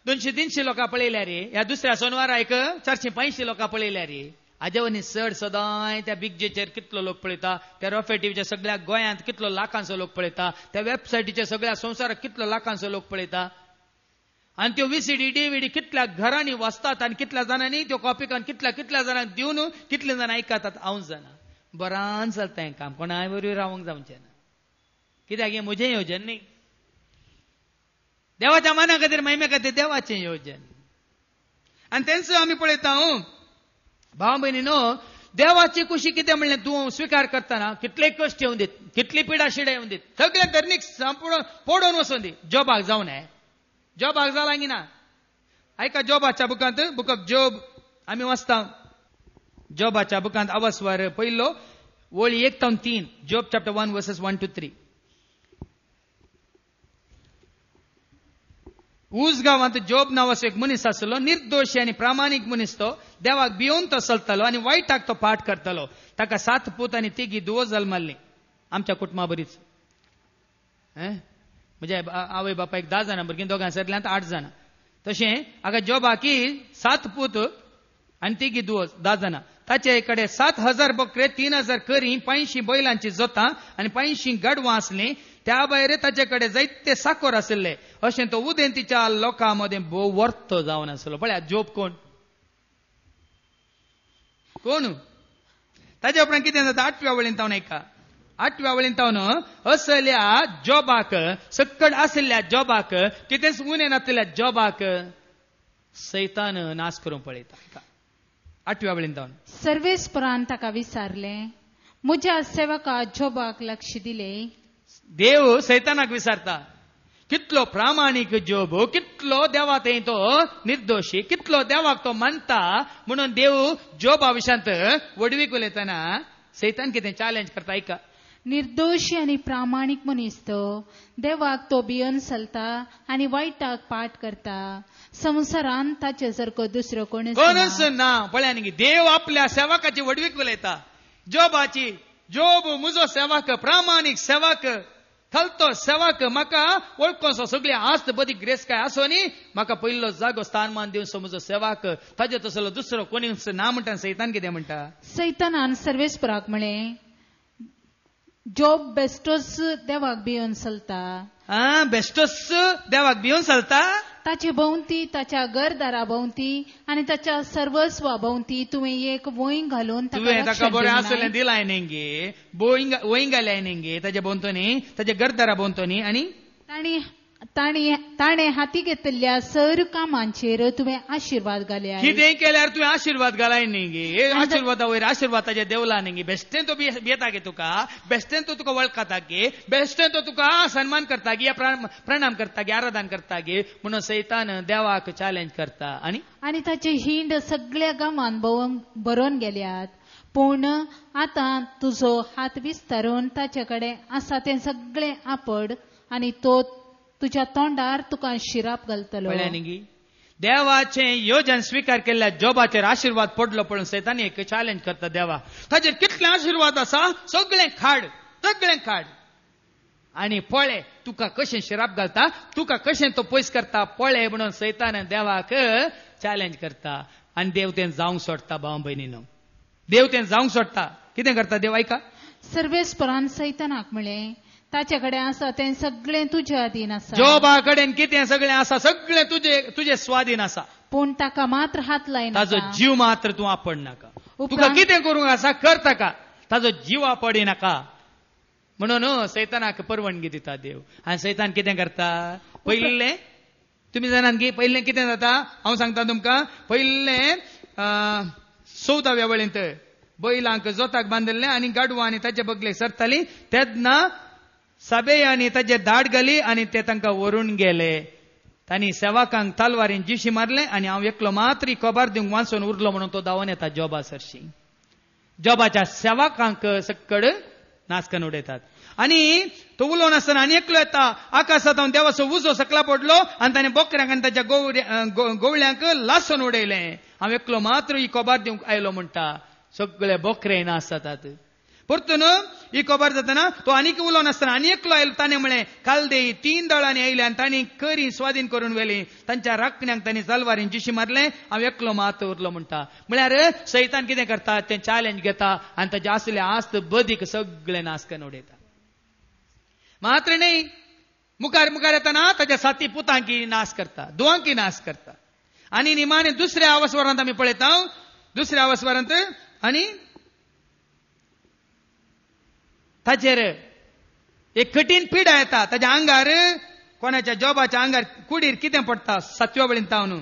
200-300 लोकां पळयल्या रे. ह्या दुसऱ्या सोनवारा 450 लोकां पळयल्या रे. हाजे वनी चड सदांय त्या बिगजेचेर कितलो लोक पळयता. त्या रॉफे टीव्हीच्या सगळ्या गोंयांत कितलो लाखांचो लोक पळयता. त्या वेबसायटीच्या सगळ्या संवसाराक कितलो लाखांचो लोक पळयता. आनी त्यो VCD DVD कितल्या घरांनी वाचतात आनी कितल्या जाणांनी त्यो कॉपी करून कितल्या जाणांक दिवन कितले जाण आयकतात. हांव जाणा बरान चलता हें काम कोणाय बरोबर रावंक जावचें ना. कित्याक हें म्हजें योजन न्ही देवाच्या मना खातीर महिमे खातीर देवाचें योजन. आनी तेंच आमी पळयता भाव भयणीनो देवाची खुशी कितें म्हणलें तूं स्विकार करतना कितले कश्ट येवन दीत कितली पिडा शिडा येवन दीत सगळे धर्मीक पडोवन वचून दी. जॉबाक जावन जॉबाक जाला की ना. ऐका जॉबाच्या बुकांत बुक ऑफ जॉब आमी वाचता. जॉबाच्या बुकांत अवस्वर पयलो वळी 1-3 जॉब चॅप्टर 1 वर्सेस 1-3. ऊज गांवांत जॉब नांवाचो एक मनीस आसलो. निर्दोशी आनी प्रामाणीक मनीस तो. देवाक भियोन तो चलतालो आनी वायटाक तो पाठ करतालो. ताका 7 पूत आनी 3 धुवो जल्माल्लीं आमच्या कुटुंबा बरीच. म्हणजे आवय बापायक 10 जाणां भुरगीं दोगां सरल्यांत 8 जाणां. तशें हाका जॉबाकी 7 पूत आनी 3 धुवो 10 जाणां. ताचे कडेन 7,000 बकरे 3,000 करी 500 बैलांची जोतां आनी 500 गाडवां आसलीं. त्या भायर ताचे कडेन जायते साकोर आसले. अशें तो उदेंतीच्या लोकां मदें भोव वर्तो जावन आसलो. पळया जॉब कोण ताचे उपरांत कितें जाता 8व्या वळींत हांव ऐका 8व्या वळीन तावन असल्या जॉबाक सक्कड आसल्या जॉबाक कितेंच उणे नासलेल्या जॉबाक सैतान नाश करून पळयता. 8व्या वळीन तावन सर्वेस्परान ताका विचारले, म्हज्या सेवका जॉबाक लक्ष दिले. देव सैतानाक विचारता, कितलो प्रामाणीक जोब, कितलो देवाक तो निर्दोशी, कितलो देवाक तो मानता. म्हणून देव जोबा विशांत वडवीक उलयतना सैतान कितें चॅलेंज करता ऐका. निर्दोशी आणि प्रामाणिक मनीस तो देवाक तो भियन चलता आणि वायटाक पाठ करता. संवसारांत ताचे सारको दुसरो कोणच ना. पळय न्ही, देव आपल्या सेवकाची वडवीक उलयता. जोबाची, जोब म्हजो सेवक, प्रामाणीक सेवक, थलतो सेवक, म्हाका वळखोसो सगळी आस्त बदी ग्रेस काय आसो न्ही, म्हाका पयलो जागो स्थानमान दिवचो म्हजो सेवक, ताजे तसलो दुसरो कोणीच ना म्हणटा. सैतान कितें म्हणटा? सैतानान सर्वेस्पराक म्हळें, जॉब बेस्टोस देवाक भियन चलता. बेस्टोस देवाक भिवन चलता. ताचे भोवती, ताच्या घरदारा भोवती आनी ताच्या सर्वस्वा भोवती तुवें एक वोंग घालून तुवें ताका बरें आसलें दिलाय न्ही, वोंग घाल्याय न्ही ताच्या भोवतणी, ताच्या घरदारा भोवतणी. आनी ताणें हाती घेतिल्ल्या सर कामांचेर तुवें आशिर्वाद घाल्या. कितें केल्यार तुवें आशिर्वाद घालाय न्ही. आशिर्वादा वयर आशिर्वाद ताच्या देवला न्ही. बेश्टें तो येता गे तुका, बेश्टें तो तुका वळखता गे, बेश्टें तो तुका सन्मान करता गे, प्रणाम करता गे, आराधन करता गे. म्हणून सैतान देवाक चॅलेंज करता. आनी ताचे हिंड सगळ्या गांवांत बरोवन गेल्यात. पूण आतां तुजो हात विस्तारून ताचे कडेन आसा तें सगळें आपड आनी तो तुज्या तोंडार तुका शिराप घालतलो. देवाचे योजन स्वीकार केल्ल्या जॉबाचेर आशिर्वाद पडलो पळोवन सैतान एक चॅलेंज करता देवा. ताचेर कितले आशिर्वाद आसा सगळें खाड, सगळें खाड. आनी पळय तुका कशें शिराप घालता, तुका कशें तो पयस करता पळय म्हणून सैतान देवाक चॅलेंज करता. आनी देव तें जावंक सोडटा. भाव भयणीनो, देव तें जावंक सोडटा. कितें करता देव ऐका. सर्वेस्परान सैतानाक म्हळें, ताचे कडेन आसा तें सगळें तुज्या अधीन आसा. जॉबा कडेन कितें सगळें आसा, सगळें तुजे स्वाधीन आसा. पूण ताका मात्र हात लायनाका. ताजो जीव मात्र तूं आपड नाका. तुका कितें करूंक आसा कर ताका, ताजो जीव आपडी नाका. म्हणून सैतानाक परवानगी दिता देव. आनी सैतान कितें करता? पयलें तुमी जाणात की पयलें कितें जाता, हांव सांगता तुमकां. पयलें 14व्या वळींत बैलांक जोताक बांदिल्लें आनी गाडवां आनी ताचे बगले सरताली. तेन्ना सभे आनी ताचे दाड घाली आनी ते तांकां व्हरून गेले. तांणी सेवकांक तलवारीन जिशी मारले आनी हांव एकलो मात्र खबर दिवंक वाचून उरलो म्हणून तो धांवन येता जॉबा सरशी. जॉबाच्या सेवकांक सक्कड नाश करून उडयतात. आनी तो उलोवन आसतना आनी एकलो येता. आकाशांत हांव देवाचो उजो सकला पडलो आनी ताणें बोकड्यांक आनी ताच्या गोवळ्यांक लासून उडयलें. हांव एकलो मात्र ही खबर दिवंक आयलो म्हणटा. सगळे बोकरे नाश जातात. परतून ही खबर जातना तो आनीक उलोवन आसतना आनी एकलो आयलो. ताणें म्हळें, कालदेई 3 दळांनी आयले आनी तांणी करी स्वाधीन करून व्हेली. तांच्या राखण्यांक तांणी तलवारीन जिशी मारले. हांव एकलो मात उरलो म्हणटा. म्हळ्यार सैतान कितें करता, तें चॅलेंज घेता आनी ताचे आसले आस्त बदीक सगळे नाश करून उडयता. मात्र न्ही, मुखार येतना ताच्या 7 पुतांकी नाश करता, दोगांकी नाश करता. आनी निमाणे दुसऱ्या अवस्वरांत आमी पळयता. दुसऱ्या अवस्वरांत आनी ताचेर एक कठीण पिडा येता. ताच्या आंगार, कोणाच्या जॉबाच्या आंगार कुडीर कितें पडटा. 7व्या वळीन तावन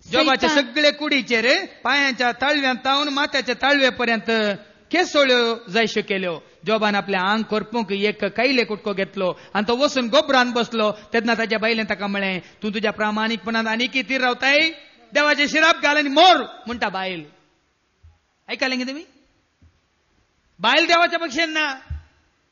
जॉबाच्या सगळे कुडीचेर पांयाच्या ताळव्यांत तावन माथ्याच्या ताळवे पर्यंत केसोळ्यो जायश्यो केल्यो. जॉबान आपल्या आंग करपूंक एक कैले कुटको घेतलो आनी तो वचून गोबरान बसलो. तेन्ना ताच्या बायलेन ताका म्हळें, तूं तुज्या प्रामाणीकपणान आनी कितें रावताय, देवाचे शिराप घाल आनी मोर म्हणटा बायल. ऐकलें गे तुमी? बायल देवाच्या पक्षान ना,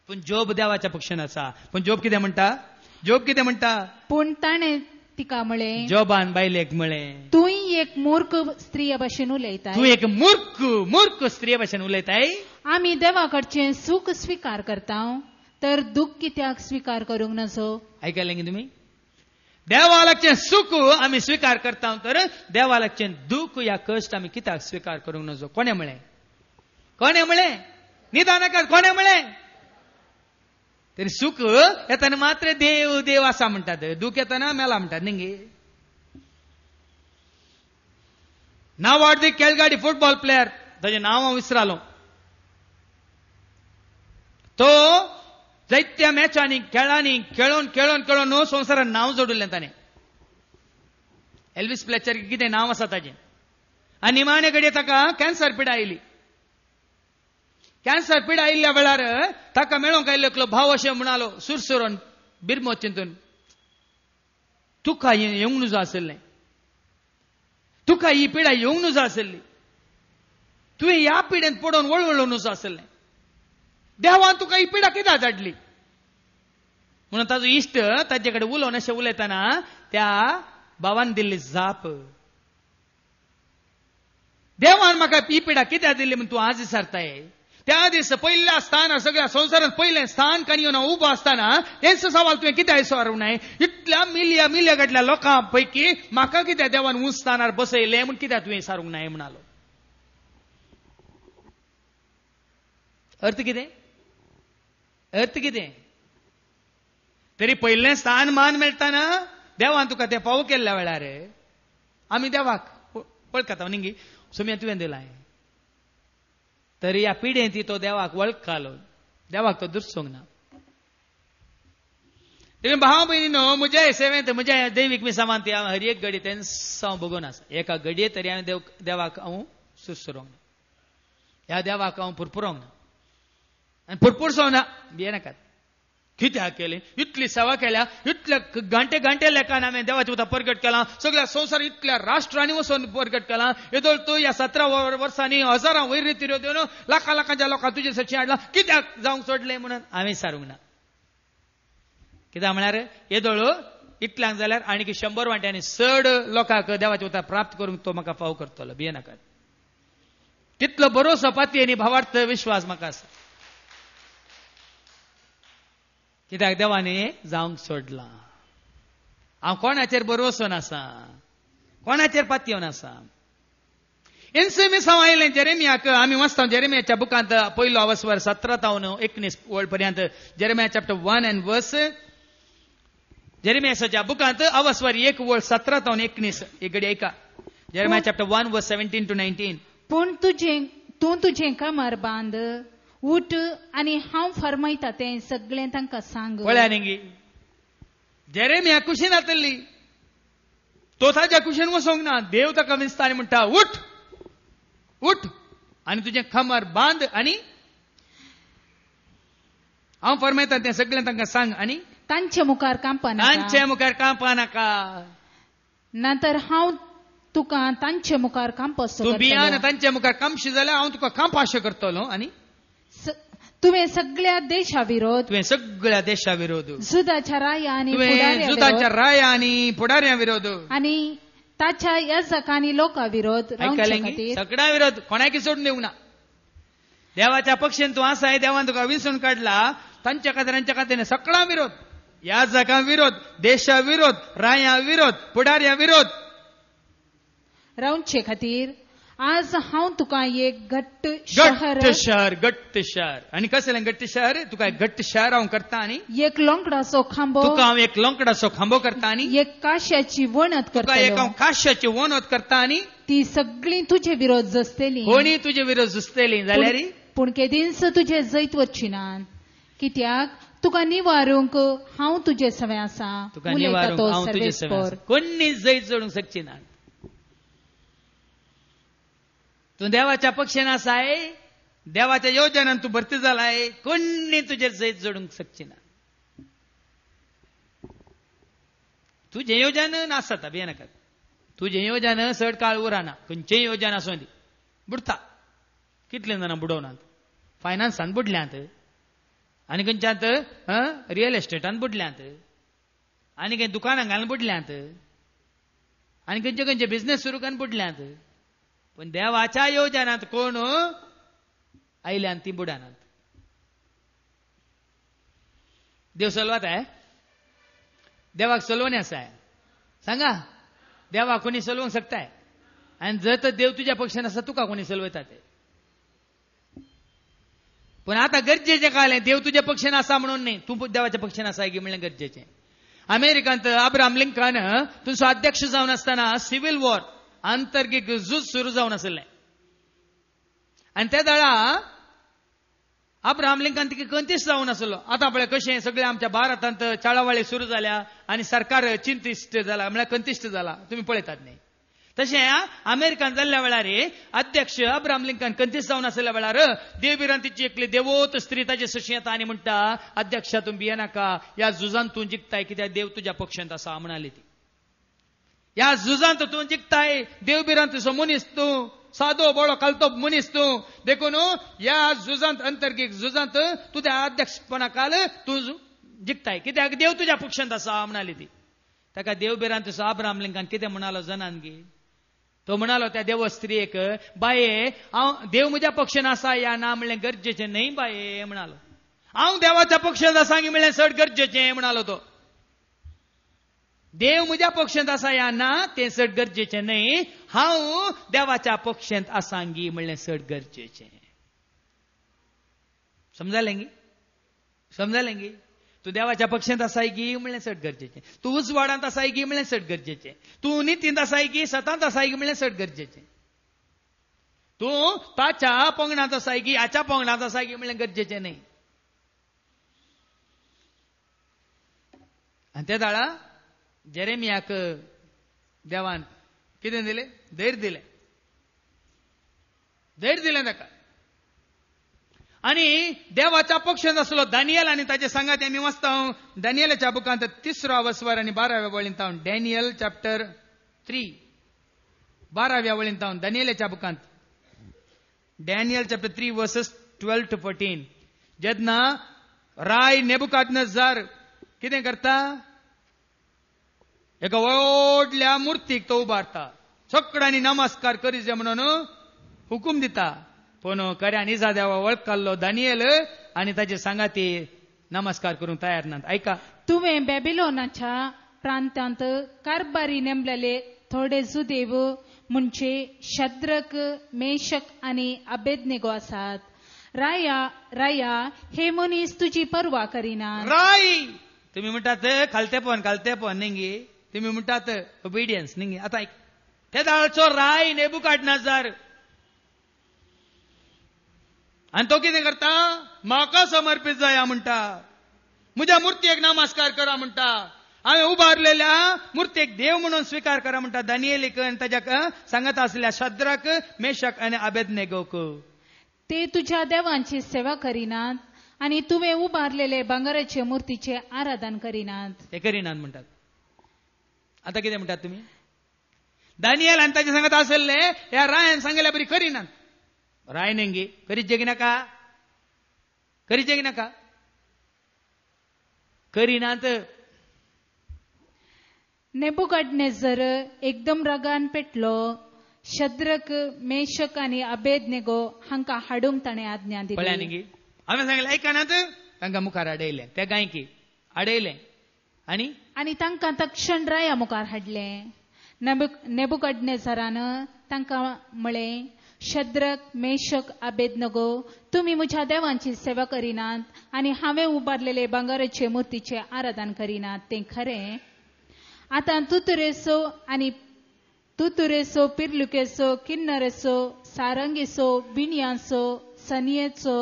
पूण जोब देवाच्या पक्षान आसा. पूण जोब कितें म्हणटा? पूण ताणें तिका म्हळें, जोबान बायलेक म्हळें, तूंय एक मूर्ख स्त्री भाशेन उलयता. तूं एक मूर्ख स्त्री भाशेन उलयताय. आमी देवा कडचें सूख स्विकार करता, तर दूख कित्याक स्विकार करूंक नजो? ऐकलें गे तुमी? देवालागचें सूख आमी स्विकार करता, तर देवालागचें दूख या कश्ट आमी कित्याक स्विकार करूंक नजो? कोणे म्हळें? निदानाकार कोणे म्हळें? तरी सुख येताना मात्र देव आसा म्हणटात, दूख येताना मेला म्हणटात न्ही. नाव वाडदी खेळगाडी फुटबॉल प्लेयर, ताचें नांव हांव विसरालो. तो जायत्या मॅचांनी खेळांनी खेळून खेळून खेळून संवसारान नांव जोडिल्लें ताणें. एल्विस प्लेचर कितें नांव आसा ताचें. आनी निमाणे घडये ताका कॅन्सर पिडा आयली. कॅन्सर पिडा आयिल्ल्या वेळार ताका मेळोंक आयिल्लो एकलो भाव अशें म्हणालो सुरसुरोन बिरमो चिंतून, तुका येवंक नजो आसलें, तुका ही पिडा येवंक नजो आसली, तुवें ह्या पिडेंत पडोवन वळवळूंक नजो आसलें, देवान तुका ही पिडा कित्याक धाडली. म्हणून ताजो इश्ट ताचे कडेन उलोवन अशें उलयतना त्या भावान दिल्ली जाप, देवान म्हाका ही पिडा कित्याक दिल्ली म्हूण तूं आज विचारताय. त्या दिस पहिल्या स्थानार सगळ्या संवसारांत पयलें स्थान कान येवन हांव उबो आसतना तेच सवाल तुवें कित्याक विचारूंक नाय. इतल्या मिलिया मिलिया गटल्या लोकां पैकी म्हाका कित्याक देवान उंच स्थानार बसयलें म्हूण कित्याक तुवें विचारूंक नाय म्हणालो. अर्थ कितें? अर्थ कितें? तरी पयलें स्थान मान मेळटाना देवान तुका तें फावो केल्ल्या वेळार आमी देवाक वळखता न्ही सुम्या तुवें दिलाय. तरी ह्या पिढेंत तो देवाक वळखलो, देवाक तो दुसोंक ना. देखून भाव भयणीनो, म्हज्या सेवेंत म्हज्या दैवीक मिसामांत हांव हर एक घडी तेंच हांव बघून आसा. एका घडये तरी हांवें देवाक हांव सुसरोंक ना, ह्या देवाक हांव पुरपुरोंक ना आनी पुरपुरसोंक ना. भियेनाकात. कित्याक केलें? इतली सेवा केल्या, इतले घंटे घंटे लेखान हांवें देवाच्या उदक परगट केलां, सगळ्या संवसार इतल्या राष्ट्रांनी वचून परगट केलां. येदोळ तूं ह्या 17 वर्सांनी हजारां वयर रितीऱ्यो देवन लाखां लाखांच्या लोकांक तुजे सची हाडलां, कित्याक जावंक सोडलें म्हणून हांवें सारूंक ना. कित्याक म्हळ्यार येदोळ इतल्यांक जाल्यार आनीक 100 वांट्यांनी चड लोकांक देवाच्या उदक प्राप्त करूंक तो म्हाका फाव करतलो. भियेनाकात. तितलो भरोसो पाती आनी भावार्थ विश्वास म्हाका आसा. कित्याक देवान जावंक सोडला. हांव कोणाचेर भरोसो नासा, कोणाचेर पातयेवन आसा. हांव आयलें जेरेमियाक. आमी वाचता जेरेमियाच्या बुकांत पयलो अवस्वर 17 तावन 19 वळ पर्यंत. Jeremiah chapter 1 and verse. जेरेमियाच्या बुकांत अवस्वर 1 वळ 17 तावन 19 एक घडी ऐका. Jeremiah chapter 1 verse 17 to 19. पूण तूं तुजें कमर बांद, उठ आनी हांव फरमायता तें सगळें तांकां सांग. पळया न्ही, जेरेमिया कुशीन जातली, तो ताच्या कुशीन वचोंक ना. देव ताका विंचता आनी म्हणटा, उठ उठ आनी तुजें कमर बांद आनी हांव फरमायता तें सगळें तांकां सांग. आनी तांचे मुखार कांपा नाका, तांचे मुखार कांपा नाका. नंतर हांव तुका तांचे मुखार कांपस तूं भियान तांचे मुखार कांपशी जाल्यार हांव तुका कांपाशें करतलो. आनी तुवें सगळ्या देशा विरोध, तुवें सगळ्या देशा विरोध, जुदाच्या राया आनी जुदाच्या राया आनी फुडाऱ्या विरोध, आनी ताच्या याजकांनी लोकां विरोध, सगळ्या विरोध कोणाकी सोडून दिवंक ना. देवाच्या पक्षेन तूं आसाय, देवान तुका विंचून काडला, तांच्या खातीर सगळा विरोध, याजकां विरोध, देशा विरोध, राया विरोध, फुडाऱ्या विरोध रावचे खातीर आज हांव तुका एक घट्ट शहर आनी कसलें घट्ट शहर? तुका एक घट्ट शहर हांव करता आनी एक लोंकडाचो खांबो, तुका हांव एक लोंकडाचो खांबो करता आनी एक काश्याची वणत करता, एक हांव काश्याची वणत करता आनी ती सगळीं तुजे विरोध झुजतलीं. कोणी तुजे विरोध झुजतलीं जाल्यार पूण केदींच तुजे जैत वचची नात, कित्याक तुका निवारूंक हांव तुजे सवे आसा. तुका निवारूंक हांव तुजे सवे आसा. कोणी जैत जोडूंक शकची ना. तूं देवाच्या पक्षान आसाय, देवाच्या योजनान तूं भरती जालाय, कोणी तुजेर जैत जोडूंक शकची ना. तुजें योजन नासता, भियेनाकात. तुजें योजन चड काळ उरना. खंयचें योजन आसूं दी बुडता. कितले जाणां बुडोवनात. फायनान्सान बुडल्यांत, आनी खंयच्यांत रियल एस्टेटान बुडल्यांत, आनी खंय दुकानां घालून बुडल्यांत, आनी खंयचे खंयचे बिझनेस सुरू करून बुडल्यांत. पण देवाच्या योजनात कोण आयल्यान ती बुडानात. देव चलवत आहे, देवाक चलोवणी आसाय. सांगा, देवाक कोणी चलोवंक शकताय? आनी जर तर देव तुज्या पक्षान आसा, तुका कोणी चलवता ते. पण आता गरजेचें कालें, देव तुज्या पक्षान आसा म्हणून न्ही, तूं देवाच्या पक्षान आसाय की म्हणलें गरजेचें. अमेरिकांत अब्राहम लिंकन थंयचो अध्यक्ष जावन आसतना सिव्हिल वॉर, आंतर्गीक झूज सुरू जावन आसलें. आनी त्या दाळा अब्राहम लिंकन तिके कंतीस जावन आसलो. आतां पळय कशें सगळे आमच्या भारतांत चळवळी सुरू जाल्या आनी सरकार चिंतिश्ट जाला म्हळ्यार कंतिश्ट जाला. तुम्ही पळयतात न्ही. तशें अमेरिकान जाल्ल्या वेळार अध्यक्ष अब्राहम लिंकन कंतीस जावन आसल्या वेळार देवबिरान तिची एकली देवोत स्त्री ताचे सशी येता आनी म्हणटा अध्यक्षा तूं भियेनाका, ह्या झुजांत तूं जिखताय कित्याक देव तुज्या पक्षांत आसा म्हणाली ती. ह्या झुजांत तूं जिखताय, देवबिरान तुजो मनीस तूं, सादो बळो कालतो मनीस तूं, देखून ह्या झुजांत अंतर्गीत झुजांत तुज्या अध्यक्षपणाकाल तूं जिखताय कित्याक देव तुज्या पक्षांत आसा म्हणाली ती. ताका देवबिरान तुजो अब्राहम लिंकन कितें म्हणालो जाणान गे. तो म्हणालो त्या देव स्त्रियेक, बाये हांव देव म्हज्या पक्षान आसा या ना म्हणलें गरजेचें न्हय बाये म्हणालो. हांव देवाच्या पक्षांत आसा म्हणलें चड गरजेचें म्हणालो तो. देव म्हज्या पक्षांत आसा या ना तें चड गरजेचें न्हय, हांव देवाच्या पक्षांत आसांगी म्हणलें चड गरजेचें. समजालें गी. समजालें गी. तूं देवाच्या पक्षांत आसाय गी म्हणलें चड गरजेचें. तूं उजवाडांत आसाय गी म्हणलें चड गरजेचें. तूं नितींत आसाय गी सतांत आसाय गी म्हणलें चड गरजेचें. तूं ताच्या पंगडांत आसाय गी हाच्या पंगडांत आसाय गी म्हणलें गरजेचें न्हय. आनी त्या दाळा जेरेमियाक देवान कितें दिलें? धैर्य दिलें. धैर्य दिलें ताका. आनी देवाच्या पक्षांत आसलो दानियल आनी ताचे सांगात आमी वाचता दानियलाच्या बुकांत 3रा वसवार आनी 12व्या वळींत हांव डॅनियल चॅप्टर 3 12व्या वळींत हांव दानियलाच्या बुकांत डॅनियल चॅप्टर 3 वर्सेस 12 to 14 जेन्ना राय नेबुकादनेझार कितें करता? एका व्हडल्या मुर्तीक तो उबारता. सगळ्यांनी नमस्कार करीचे म्हणून हुकूम दिता. पण खऱ्यान इजा देवा वळखलो दानियल आनी ताचे सांगाती नमस्कार करूंक तयार नात. ऐका. तुवें बॅबिलोनाच्या प्रांतांत कारभारी नेमलेले थोडे जुदेव म्हणजे शद्रक, मेशक आनी अबेदनेगो आसात. राया हे मनीस तुजी पर्वा करिनात. राय तुम्ही म्हणटात खालतेपण न्ही. तुम्ही म्हणटात ओबिडियन्स न्ही. आता ऐक. त्या दाळचो राय नेबुकादनेझार आणि तो कितें करता? म्हाका समर्पित जाया म्हणटा. म्हज्या मुर्त्येक नमस्कार करा म्हणटा. हांवें उबारलेल्या मुर्त्येक देव म्हणून स्वीकार करा म्हणटा. दानियेलीक ताच्या सांगत आसलेल्या शद्रक, मेशक आनी अबेदनेगोक. ते तुझ्या देवांची सेवा करिनात आणि तुवें उबारलेले भांगराचे मुर्तीचे आराधन करिनात. ते करिनात म्हणटात. आता कितें म्हणटात तुम्ही? दानियल आनी ताचे सांगत आसले ह्या रायान सांगल्या बरी करिनात. राय नेंगी करीत जगिनाका. करीत जगिनाका. करिनात. नेबुकादनेझर एकदम रागान पेटलो. शद्रक, मेशक आनी अबेदनेगो हांकां हाडूंक ताणें आज्ञा दिली. पळया न्ही. हांवें सांगलें ऐकनात. तांकां मुखार आडयलें. ते गायकी आडयलें आनी तांकां तक्षण राया मुखार हाडलें. नेबुकादनेझरान तांकां म्हळें, शद्रक, मेशक, अबेदनेगो, तुमी म्हज्या देवांची सेवा करिनात आनी हांवें उबारलेले भांगराचे मुर्तीचे आराधन करिनात तें खरें. आतां तुतुरेसो, पिर्लुकेसो, किन्नरेसो, सारंगेसो, बिनयांचो, सनियेचो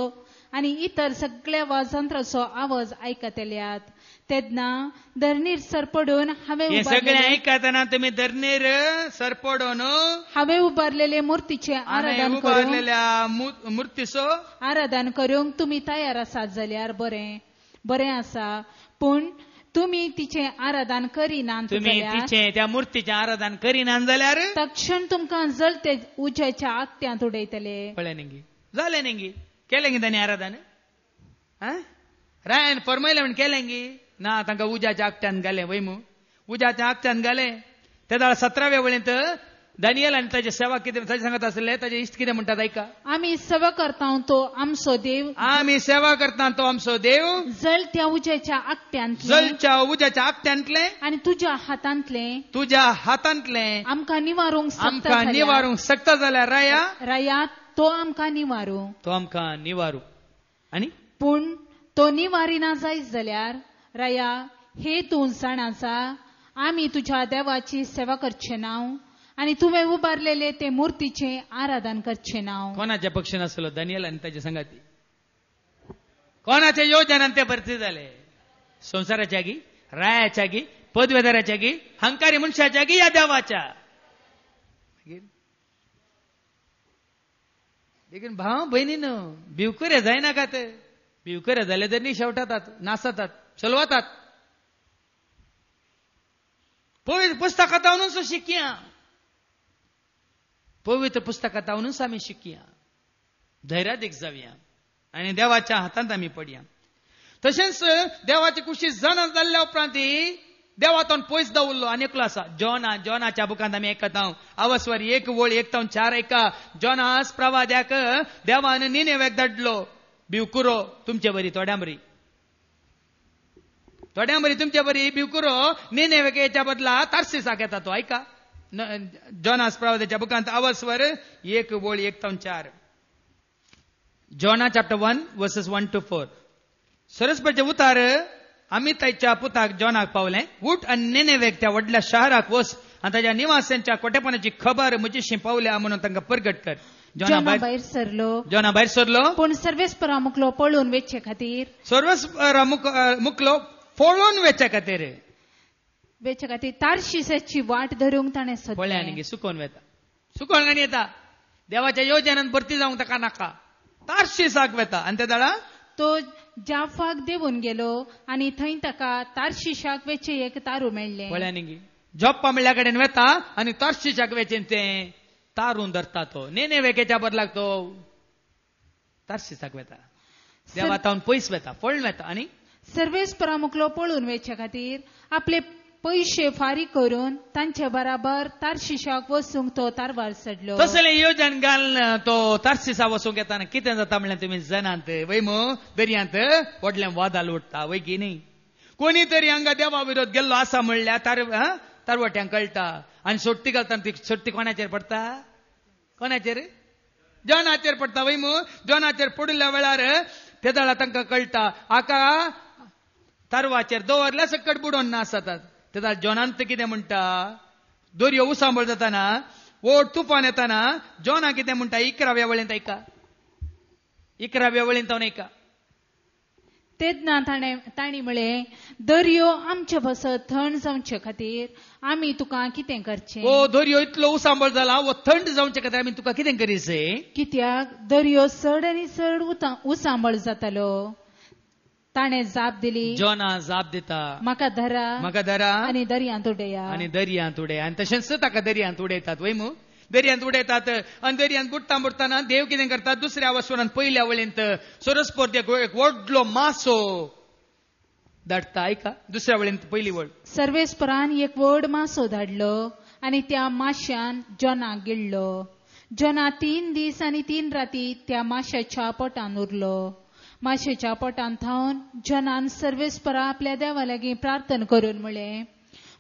आनी इतर सगळ्या वाजंत्राचो आवाज आयकत येल्यात. तेन्ना धरणीर सरपडून हांवें तुम्ही धरणीर सरपडून हांवें उबारलेले मुर्तीचे आराधन आराधन करूंक तुमी तयार आसात जाल्यार बरें आसा. पूण तुमी तिचे आराधन करिनात जाल्यार, त्या मुर्तीचे आराधन करिनात जाल्यार तक्षण तुमकां जळते उज्याच्या आगत्यांत उडयतले. पळय न्ही. जालें न्ही. केलें गी तांणी आराधन? रायन फरमायलें म्हण केलें गी ना. तांकां उज्याच्या आगत्यान घालें. वैमू उज्याच्या आगत्यान घालें. त्या दाळ 17व्या वळींत दानियल आनी ताची सेवा कितें ताचे सांगत आसले. ताचे इश्ट कितें म्हणटात ऐका. आमी सेवा करता तो आमचो देव. आमी सेवा करता तो आमचो देव जळत्या उज्याच्या आगत्यांतले, जळच्या उज्याच्या आगत्यांतले आनी तुज्या हातांतले आमकां निवारूंक शकता जाल्यार राया तो आमकां निवारू. आनी पूण तो निवारिना जायत जाल्यार राया हे तूं जाणाचा आमी तुज्या देवाची सेवा करचे नाव आनी तुवें उबारलेले ते मुर्तीचे आराधन करचे नाव. कोणाच्या पक्षान आसलो? दानियल आनी ताचे संगाती. कोणाच्या योजनान ते भरती झाले. संसाराच्या गी, रायाच्या गी, पदवेदाराच्या गी, हंकारी मनशाच्या गी या देवाच्या. देखील भाव बहिणीनं भिवकऱ्या जायना का ते. भिवकऱ्या झाले तर नाही शेवटातात, नाचतात, चलवतात. पवित्र पुस्तकातावरूनच शिकिया. पवित्र पुस्तकातावरूनच आम्ही शिकिया. धैर्यात जाऊया आणि देवाच्या हातात आम्ही पडया. तसेच देवाची कुशी जण जाल्ल्या उपरांत देवातून पयस दावरलो अनेकलो आसा. जॉनाच्या बुकांत आम्ही ऐकत आहोत. अवस्वर 1 वळ 1-4 ऐका. जॉनास प्रवाद्याक देवान निनेवेक धाडलो. भिवकुरो तुमचे बरी, थोड्या बरी तुमच्या बरी भिवकुरो निनेवेक याच्या बदला तार्सिसाक येता तो. ऐका जॉनास प्रवाद्याच्या बुकांत अवस्वर 1 वळ 1-4. जॉना चॅप्टर 1 वर्सेस 1-4. सरस्वतीचे उतार अमिताईच्या पुताक जॉनाक पावले. उठ आणि निनेवेक त्या व्हडल्या शहराक वस आणि ताच्या निवासांच्या कोटेपणाची खबर म्हजेशी पावल्या म्हणून तांकां प्रगट कर. जॉना भायर सरलो पूण सर्वेस्परा मुकलो पळून वेचे खातीर. सर्वेस्परा मुकलो पळून वेचे खातीर तार्शिसाची वाट धरूंक ताणें पळया न्ही सुकोवन वेता. सुकोवन आनी येता. देवाच्या योजनान भरती जावंक ताका नाका. तार्शिसाक वेता आनी त्या दाडा तो जाफाक देवून गेलो आणि थंय ताका तार्शिशाक वेचे एक तारू मेळ्ळें. पळया न्ही जोप्पा म्हणल्या कडेन वेता आनी तार्शिशाक वेचेन ते तारून धरता. तो निनेवेच्या बदलाक तो तार्शिसाक वेता. देवातावन पयस वेता, पळून वेता. आनी सर्वेस्परा मुकलो पळून वेचे खातीर आपले पैसे फारीक करून तांचे बराबर तार्शिशाक वचूंक तो तारवार सडलो. तसले योजन घाल तो तार्शिसा वचूंक येताना कितें जाता म्हणल्यार तुमी जनांत वय दर्यांत व्हडले वादाल उठता वय की न्ही. कोणी तरी हांगा देवा विरोध गेल्लो आसा म्हणल्यार तारवट्यांक कळटा आनी सोडटी घालतना ती सोडटी कोणाचेर पडटा. कोणाचेर? जॉनाचेर पडटा. वय जॉनाचेर पडिल्ल्या वेळार ते दाळा तांकां कळटा आका तारवाचेर दवरल्या सकट बुडोवन नासतात. तेदा जॉनांत कितें म्हणटा. दर्यो उसांबळ जाताना ओट तुफान येताना जॉना कितें म्हणटा. 11व्या वळेंत ऐका. 11व्या वळेंत हांव ऐका. तेन्ना ताणी म्हळें दर्यो आमचे बसत थंड जावचे खातीर आमी तुका कितें करचें. ओ दर्यो इतलो उसांबळ जाला वो थंड जावचे खातीर आमी तुका कितें करीचें. कित्याक दर्यो चड आनी चड उसांबळ जातालो. ताणें जाप दिली. जॉना जाप दिता म्हाका धरा आनी दर्यांत उडया. आनी तशेंच ताका दर्यांत उडयतात. वय दर्यांत उडयतात आनी दर्यांत बुडटाना देव कितें करता. दुसऱ्या वस्वरान पयल्या वळेंत सरस्पोर्तेक एक व्हडलो मासो धाडटा. ऐका दुसऱ्या वळेंत पयली वळ. सर्वेस्परान एक व्हड मासो धाडलो आनी त्या माश्यान जॉनाक गिळलो. जॉना 3 दीस आनी 3 राती त्या माश्याच्या पोटान उरलो. माशेच्या पोटान थावन जॉनान सर्वेस्परा आपल्या देवा लागीं प्रार्थना करून म्हळें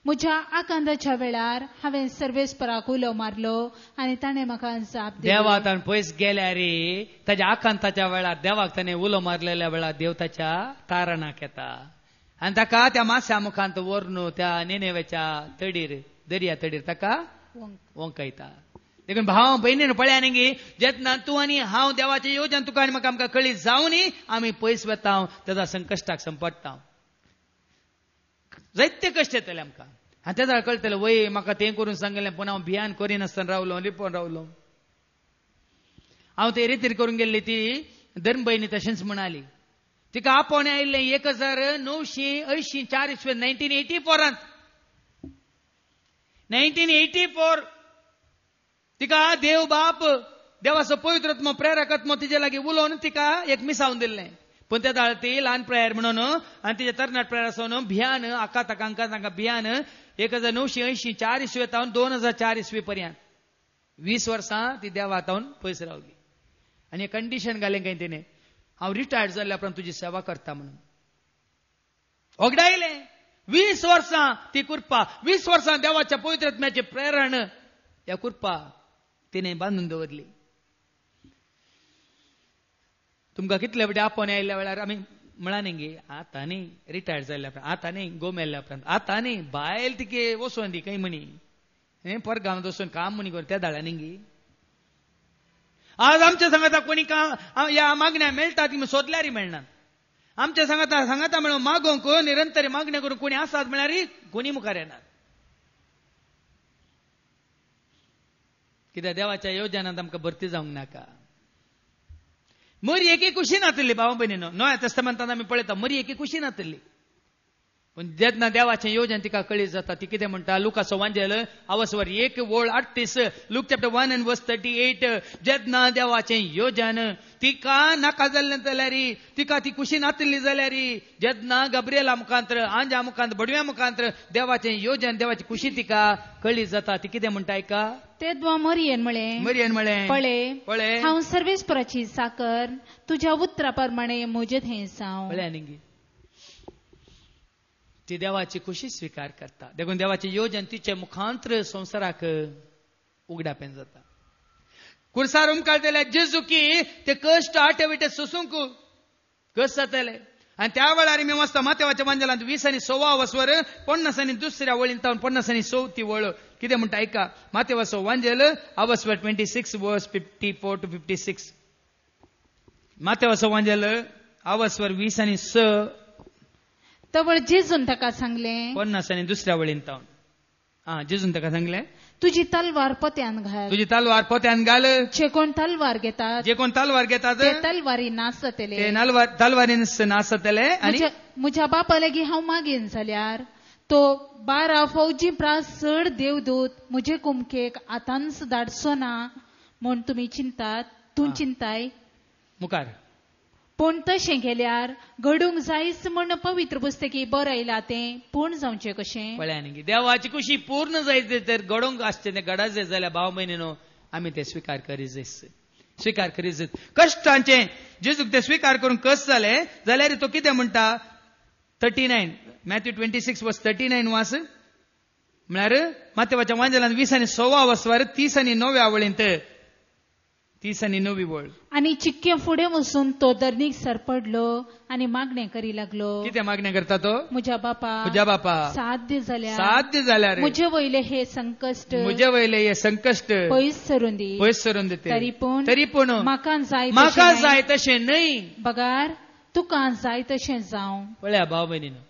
म्हज्या आकांताच्या वेळार हांवें सर्वेस्पराक उलो मारलो आनी ताणें म्हाका जाप दिलो. देवातान पयस गेल्या रे ताच्या आकांताच्या वेळार देवाक ताणें उलो मारलेल्या वेळार देव ताच्या तारणाक येता आनी ताका त्या माश्या मुखांत व्हरून त्या निनेवेच्या तडीर दर्या तडीर ताका वंकयता. देखून भाव बहिणीन पळया न्ही जेन्ना तूं आनी हांव देवाचें योजन तुका आनी म्हाका आमकां कळीत जावनी आमी पयस वेता तेजा संकश्टाक संपडटा. जायते कश्ट येतले आमकां आनी तेजा कळटलें वय म्हाका तें करून सांगलें पूण हांव भियान करिनासतना रावलो लिपोवन रावलो. हांव ते रितीर करून गेल्ली ती धर्म बहिणी तशेंच म्हणाली. तिका आपोवणें आयिल्लें 1984 इसवेंत 1984 तिका देव बाप देवाचो पवित्रत्म प्रेरकत्म तिचे लागीं उलोवन तिका एक मिसावन दिल्लें. पूण त्या दाळ ती ल्हान प्रेयर म्हणून आनी तिच्या तरणाट प्रेयर आसून भियान तांकां भियान 1984 इसवेंतावन 2004 इसवी पर्यंत 20 वर्सां ती देवातावन पयस रावली. आनी कंडिशन घालें काय तिणें हांव रिटायर्ड जाल्ल्या उपरांत तुजी सेवा करता म्हणून ओगडायलें. 20 वर्सां ती कुरपा 20 वर्सां देवाच्या पवित्रत्म्याचें प्रेरण ह्या कुरपा तिणें बांदून दवरली. तुमकां कितले फावटी आपोवन आयिल्ल्या वेळार आमी म्हळा न्ही आतां न्ही रिटायर्ड जाल्ल्या उपरांत आतां न्ही गोमेल्ल्या उपरांत आतां न्ही बायल तिके वचोन दी खंय म्हणी परगांवांत वचून काम म्हणी करून त्या दाळा न्ही. आज आमच्या सांगाता कोणी काम ह्या मागण्या मेळटा ती सोदल्यारय मेळनात. आमच्या सांगता म्हणून मागोंक निरंतर मागण्या करून कोणी आसात म्हळ्यार कोणी मुखार येणार. कित्याक देवाच्या योजनांत आमकां भरती जावंक नाका. मरी एके कुशी नातली भाव भयणीनो. नव्या तेस्तामेंतांत आमी पळयता मरी एके कुशी नातली. पण जेन्ना देवाचें योजन तिका कळीत जाता ती कितें म्हणटा लुकाचो वांजेल अवस्वर 1:38 लूक चॅप्टर 1:38 जेन्ना देवाचें योजन तिका नाका जाल्लें जाल्यार तिका ती कुशी नातली जाल्यार जेन्ना गब्रिएला मुखांतर आंजा मुखांतर बडव्या मुखांतर देवाचें योजन देवाची कुशी तिका कळीत जाता ती कितें म्हणटा ऐका. तेद्वा मरियन म्हळें पळे हांव सर्वेस्पराची साकर तुज्या उतरा प्रमाणे म्हजे थंय जावं. पळय न्ही ती देवाची खुशी स्वीकार करता. देखून देवाचे योजन तिच्या मुखांतर संवसाराक उगडापेन जाता. कुर्सार उमकाळटले जेजू की ते कश्ट आटेविटे सोसूंक कस जातले. आनी त्या वेळार मी वाचता मातेवाच्या वांजेलांत 20:16 वसवर 50 वळींत 50 वळ कितें म्हणटा ऐका. मातेवाचो वांजेल अवस्वर 26 वर्स 54 to 56. मातेवाचो वांजेल अवस्वर 20:6 तवळ जेजून ताका सांगलें 50 वळींत जेजून ताका सांगलें तुजी तलवार पोत्यान घाल. तुजी तलवार पोत्यान घाल. जे कोण तलवार घेतात ते तलवारी नास जातले. ते तलवारीन नास जातले. आनी म्हज्या बापा लागीं हांव मागीन जाल्यार तो 12 फौजी प्रास चड देवदूत म्हजे कुमकेक आतांच धाडचो ना म्हूण तुमी चिंतात. तूं चिंताय मुखार. पूण तशें गेल्यार घडूंक जायच म्हण पवित्र पुस्तकी बरयला तें पूर्ण जावचें कशें. पळया न्ही देवाची खुशी पूर्ण जायत तर घडोवंक आसचें तें घडत जाय जाल्यार भाव भयणीनो आमी ते स्वीकार करीत जाय. कश्टांचे जेजूक ते स्वीकार करून कस जाले जाल्यार तो कितें म्हणटा 39 मॅथ्यू 26:39 वास म्हळ्यार मातेवाच्या वांजेलांत 20:16 वसवर 30:9 वळींत 30:9 वळ. आनी चिक्के फुडें वचून तो धरणीक सरपडलो आनी मागणें करी लागलो. कितें मागणें करता तो. म्हज्या बापा साध्य जाल्यार म्हजे वयले हे संकश्ट पयस सरून दी. तरी पूण म्हाका जाय तशें न्हय बगार तुका जाय तशें जावं. पळया भाव भयणीनो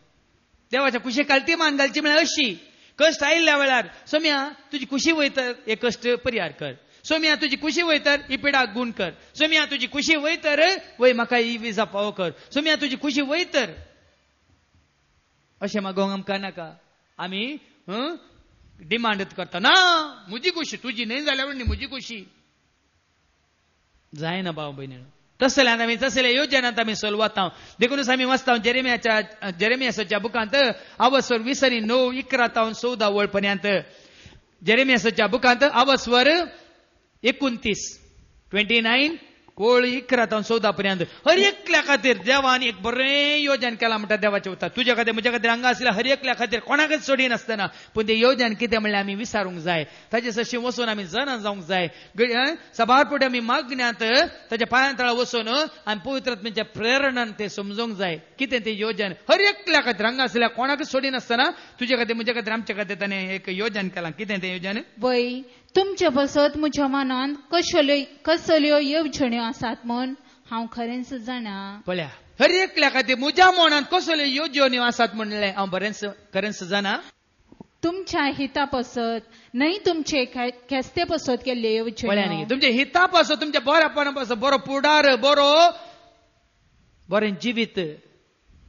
देवाच्या कुशी कालती मान घालची म्हळ्यार अशी कश्ट आयिल्ल्या वेळार सोम्या तुजी कुशी वयतर हे कश्ट परिहार कर. सोम्या तुजी खुशी वयतर ही पिडाक गुण कर. सोम्या तुजी खुशी वयतर वय म्हाका ही विजा पावो कर. सोम्या तुजी खुशी वयतर अशें मागोवंक आमकां नाका. आमी डिमांडच करता ना म्हजी खुशी तुजी न्हय जाल्यार म्हजी खुशी जायना भाव भयणीनो. तसल्या योजनांत आमी चलवता. देखूनच आमी वाचता जेरेमियासाच्या बुकांत अवस्वर 20:9-11 वळ पर्यंत. जेरेमियासाच्या बुकांत अवस्वर 29 कोळ 11-14 पर्यंत हर एकल्या खातीर देवान एक बरें योजन केला म्हणटा. देवाचें उतर तुज्या खातीर म्हज्या खातीर हांगा आसल्या हर एकल्या खातीर कोणाकच सोडी नासतना पूण तें योजन कितें म्हणल्यार आमी विचारूंक जाय. ताचे सशी वचून आमी जाणा जावंक जाय. सभार फुडें आमी मागण्यांत ताच्या पांयां तळा वचून आमी पवित्रात्म्याच्या प्रेरणान तें समजूंक जाय कितें तें योजन हर एकल्या खातीर हांगा आसल्या कोणाकच सोडी नासतना तुज्या खातीर म्हज्या खातीर आमच्या खातीर ताणें एक योजन केलां. कितें तें योजन वय तुमचे बसत म्हज्या मनांत कसल्यो येवजण्यो आसात म्हूण हांव खरेंच जाणा. पळया हर एकल्या खातीर म्हज्या मनांत कसल्यो येवजण्यो आसात म्हणलें हांव खरेंच जाणा. तुमच्या हिता पसत न्हय तुमचे खेस्ते पसत केल्ले येवजण्यो. पळया न्ही तुमच्या हिता पसत तुमच्या बऱ्यापणा पसत बरो पुडार बरें जिवीत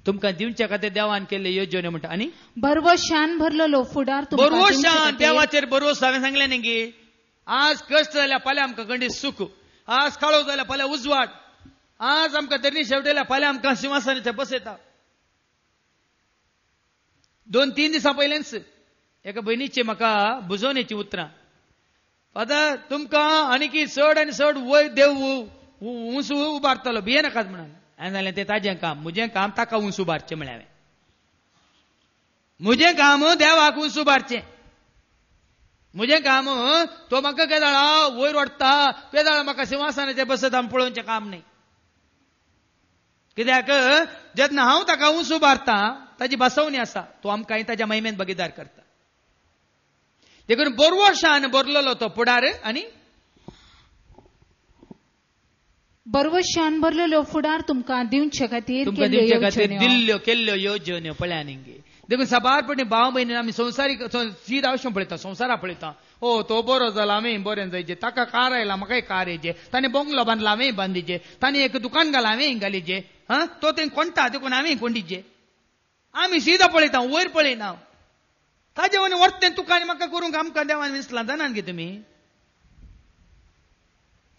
तुमकां दिवच्या खातीर देवान केल्ले योजने म्हणटा. आनी बरवशान भरलेलो फुडार बरवशान देवाचेर बरोस हांवें सांगलें न्ही गे. आज कश्ट जाल्यार फाल्यां आमकां खंडीत सूख. आज काळो जाल्यार फाल्यां उजवाड. आज आमकां धरणी शेवटयल्यार फाल्यां आमकां सिंहासनाचेर बसयता. 2-3 दिसां पयलेंच एका भयणीची म्हाका बुजोवणेची उतरां. फादर तुमकां आनीक चड आनी चड वयर देव उंच उबारतलो भियेनाकात म्हणान. हांवें जालें तें ताजें काम. म्हजें काम ताका उंच उबारचें म्हळें हांवें. म्हजें काम देवाक उंच उबारचें. म्हजें काम तो म्हाका केदाळा वयर ओडटा केदाळा म्हाका सिंहासनाचेर बसत आमी पळोवचें काम न्हय. कित्याक जेन्ना हांव ताका उंच उबारता ताजी बसवणी आसा तो आमकां ताच्या महिमेन भागीदार करता. देखून बरवशान भरलेलो तो पुडार. आनी बरवशान भरलेलो फुडार तुमकां दिवचे खातीर तुमकां दिवचे खातीर दिल्ल्यो केल्ल्यो येवजण्यो पळयात हिंगे देखून साबारपणी भाव भयणीन आमी संवसारीक सीद आयुश्य पळयता संवसारा पळयता ओ तो बरो जाला हांवें बरें जायचे ताका कार आयला म्हाकाय कार येजे ताणें बंगलो बांदला हांवें बांदिजे ताणें एक दुकान घाला हांवें घालीजे तो थंय कोणटा देखून हांवें कोंडीचे आमी सीदा पळयता वयर पळयना ताजे वनी वर्तें तुका आनी म्हाका करूंक आमकां देवान विसलां जाणान गे तुमी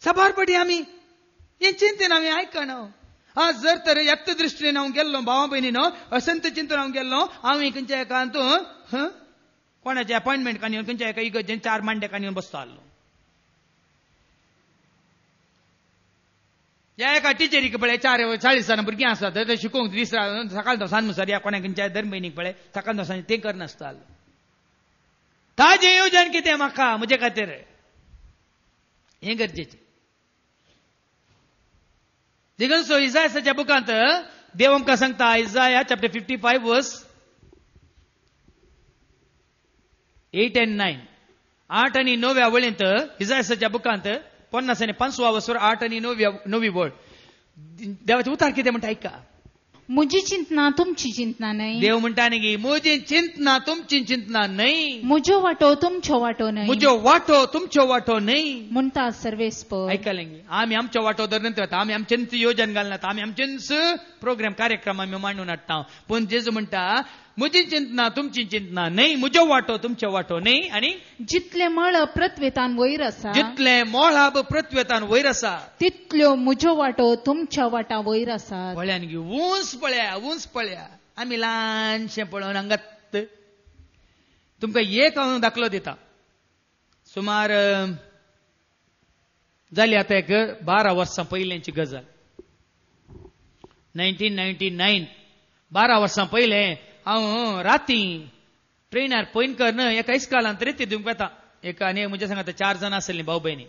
साबारपटी आमी हे चिंतेन आमी आयकना आज जर तर यत्त दृश्टीन हांव गेल्लो भावा भयणीनो असंत चिंतून हांव गेल्लो हांव खंयच्या एका तूं कोणाचे अपॉइंटमेंट कान येवन खंयच्या एका इगर्जेन 4 मांडे कान येवन बसतो आसलो ह्या एका टिचरीक पळय 40 भुरगीं आसात ते शिकोवंक दीस सकाळ दोसान मुसार या कोणा खंयच्या धर्म भयणीक पळय सकाळ दोसांनी तें करनासता ताजें येवजण कितें म्हाका म्हजे खातीर हें गरजेचें देखून सो इसायाच्या बुकांत देव आमकां सांगता इसाया चॅप्टर 55 वर्स 8 and 9 8 आणि 9 वळींत इसायाच्या बुकांत 50 आणि 5 वर्सावर 8 आणि 9 वळ देवाचें उतार कितें म्हणटा आयका म्हजी चिंतना तुमची चिंतना न्हय देव म्हणटा न्ही म्हजी चिंतना तुमची चिंतना न्हय म्हजो वाटो तुमचो वाटो न्हय म्हजो वाटो तुमचो वाटो न्हय म्हणटा सर्वेस्पर ऐकलें आमी आमचो वाटो धरनंत वता आमी आमचेंच योजन घालनात आमी आमचेंच प्रोग्राम कार्यक्रम आमी मांडून हाडटा पूण जेजू म्हणटा म्हजी चिंतना तुमची चिंतना न्हय म्हजो वाटो तुमचो वाटो न्हय आनी जितले मळ प्रत्वेतान वयर आसा जितले मोळाब प्रत्वेतान वयर आसा तितल्यो म्हजो वाटो तुमच्या वाटा वयर आसा पळयान गे उंच पळया आमी ल्हानशें पळोवन हांगात तुमकां एक हांव दाखलो दिता सुमार जाली आतां एक 12 वर्सां पयलींची गजाल 1999 12 वर्सां पयलें हांव राती ट्रेनार पैनकर न्हय एका इस्कालांत रेती दिवंक येता एक आनी म्हज्या सांगात 4 जाणां आसलीं भाव भयणी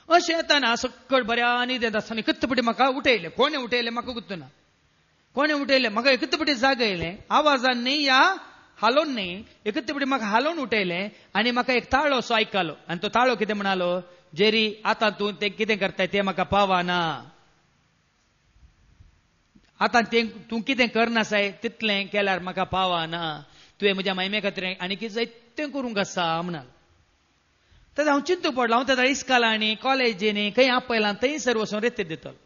अशें येताना सकट बऱ्या न्हीद येता आसतना एकत्तपटी म्हाका उठयलें कोणें उठयलें म्हाका गुर्तना कोणें उठयलें म्हाका एकत्तपटी जाग येयलें आवाजान न्हय या हालोवन न्हय एकत्तपटी म्हाका हालोवन उठयलें आनी म्हाका एक ताळो असो आयकलो आनी तो ताळो कितें म्हणालो जेरी आतां तूं तें कितें करताय तें म्हाका पावना आतां तें तूं कितें करनासाय तितलें केल्यार म्हाका पावना तुवें म्हज्या मायमे खातीर आनी कितें जायतें करूंक आसा म्हणाल तेन्ना हांव चिंतूक पडलो हांव तेन्ना इस्कालांनी कॉलेजींनी खंय आपयलां थंयसर वचून रेती दितलो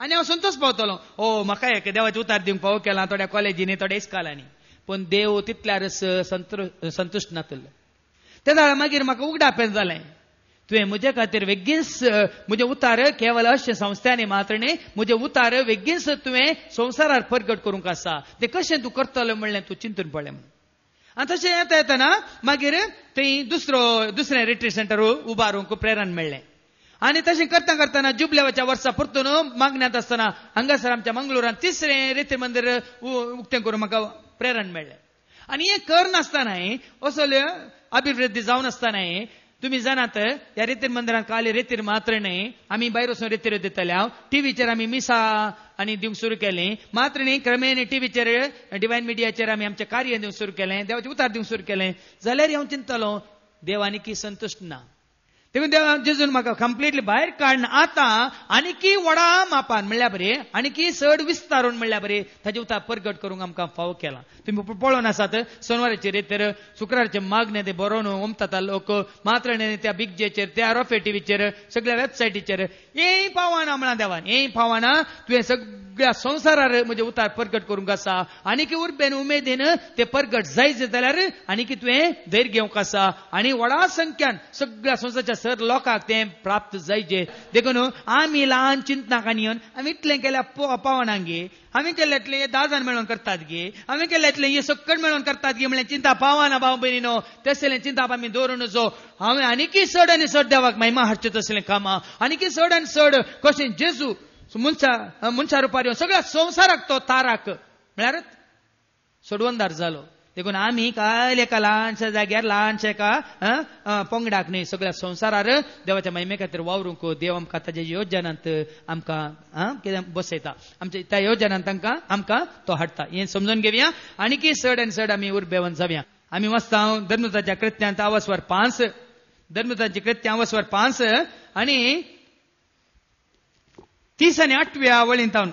आनी हांव संतोश पावतलो ओ म्हाका एक देवाचें उतार दिवंक फावो केलां थोड्या कॉलेजींनी थोड्या इस्कालांनी पूण देव तितल्यारच संतुश्ट नातलो तेन्ना मागीर म्हाका उगडापेन जालें तुवें म्हजे खातीर बेगीनच म्हजे उतार केवळ अशें संस्थांनी मात्र न्ही म्हजे उतार बेगीनच तुवें संवसारार प्रगट करूंक आसा तें कशें तूं करतलो म्हणलें तूं चिंतून पडलें म्हणून आनी तशें येता येतना मागीर थंय दुसरें रिट्रीट सेंटर उबारूंक प्रेरण मेळ्ळें आनी तशें करता करतना जुबलेवाच्या वर्सा परतून मागण्यांत आसतना हांगासर आमच्या मंगळुरांत 3रे रेती मंदीर उक्तें करून म्हाका प्रेरण मेळ्ळें आनी हें करनासतनाय असल्यो अभिवृद्धी जावन आसतनाय तुम्ही जाणात या रेतीर मंदिरात काली रेतीर मात्र न्ही आमी भायर वचून रेतीर दितले हांव टीव्हीचेर आमी मिसा आनी दिवंक सुरू केलें मात्र न्ही क्रमेन टीव्हीचेर डिवायन मिडियाचेर आमी आमचें कार्य दिवंक सुरू केलें देवाचें उतार दिवंक सुरू केलें जाल्यार हांव चिंतलो देव आनीक संतुश्ट ना देखून देव जेजून म्हाका कंप्लिटली भायर काडना आतां आनीकी व्हडा मापान म्हणल्यार बरें आनीकी चड विस्तारून म्हणल्यार बरें ताजे उतार प्रगट करूंक आमकां फावो केला तुमी पळोवन आसात सोनवाराचे रेतीर शुक्राराचे मागणे ते बरोवन ओमतात लोक मात्र त्या बिगजेचेर त्या रॉफे टीव्हीचेर सगळ्या वेबसायटीचेर हें पावना म्हणा देवान हें पावना तुवें सगळ्या संवसारार म्हजे उतार प्रगट करूंक आसा आनीक उर्बेन उमेदीन ते प्रगट जायचे जाल्यार आनीक तुवें धैर्य घेवंक आसा आनी व्हडा संख्यान सगळ्या संवसाराच्या सर लोकांक तें प्राप्त जायचे देखून आमी ल्हान चिंतनाकान येवन आमी इतलें केल्यार पावना गे आमी केल्ले इतलें 10 जाण मेळोन करतात गे आमी केल्ले इतलें हे सकट मेळोन करतात गे म्हणल्यार चिंता पावना भाव भयणीनो तसलें चिंता आमी दवरून नजो हांवें आनीकी चड आनी चड देवाक महिमा हाडचें तसलें कामां आनीकी चड आनी चड कशें जेजू मनशा रुपार येवन सगळ्या संवसाराक तो ताराक म्हळ्यार सोडवणदार जालो देखून आमी काय एका ल्हानशा जाग्यार ल्हानशा एका पंगडाक न्ही सगळ्या संवसारार देवाच्या महिमे खातीर वावरूंक देव आमकां ताच्या योजनांत आमकां कितें बसयता आमच्या त्या योजनांत आमकां तो हाडटा हें समजून घेवया आनीकी चड आनी चड आमी उर्बेवन जावया आमी वचता धर्मताच्या कृत्यांत आवस्वर 5 धर्मताची कृत्यां आवस्वर 5 आनी 30 आणि 8व्या वळींतावन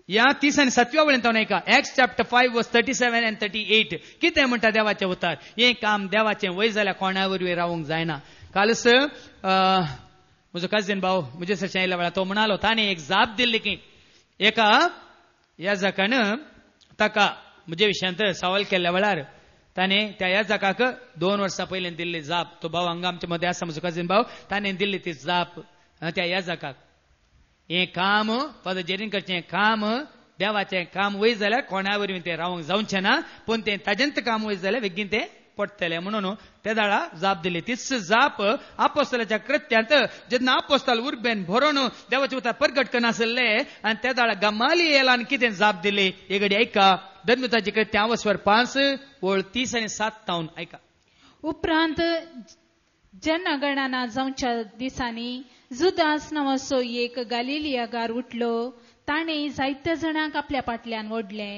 या 30 आणि 7व्या वळींतावन ऐका Acts chapter 5 verse 37 and 38 कितें म्हणटा देवाचे उतार. हे काम देवाचें वय जाल्यार कोणा वरवीं रावूंक जायना. कालच म्हजो कझिन भाऊ म्हजे सरचे आयल्या वेळार तो म्हणालो ताणें एक जाप दिल्ली की एका याजकान ताका म्हजे विशयांत सवाल केल्ल्या वेळार ताणें त्या याजकाक 2 वर्सां पयलीं दिल्ली जाप. तो भाऊ हांगा आमचे मदें आसा म्हजो कझिन भाऊ. ताणें दिल्ली ती जाप त्या याजकाक. हें काम फादर जेरींकरचें काम देवाचें काम वय जाल्यार कोणा वरवीं तें रावूंक जावचें ना. पूण तें ताजेंत काम वय जाल्यार बेगीन तें पडटलें म्हणून त्या दाळा जाप दिली. तीच जाप आपोस्तलाच्या कृत्यांत जेन्ना आपोस्तल उर्बेन भरोन देवाचे उतार प्रगट करनासले आनी त्या दाळा गमालिएलान कितें जाप दिली हे घडी ऐका. धर्मताची कृत्यां अवस्वर 5 ओळ 30 आणि 7 ऐका. उपरांत जनगणना जावच्या दिसांनी जुदास नांवाचो एक गालिलियागार उठलो. ताणें जायत्या जाणांक आपल्या फाटल्यान ओडले.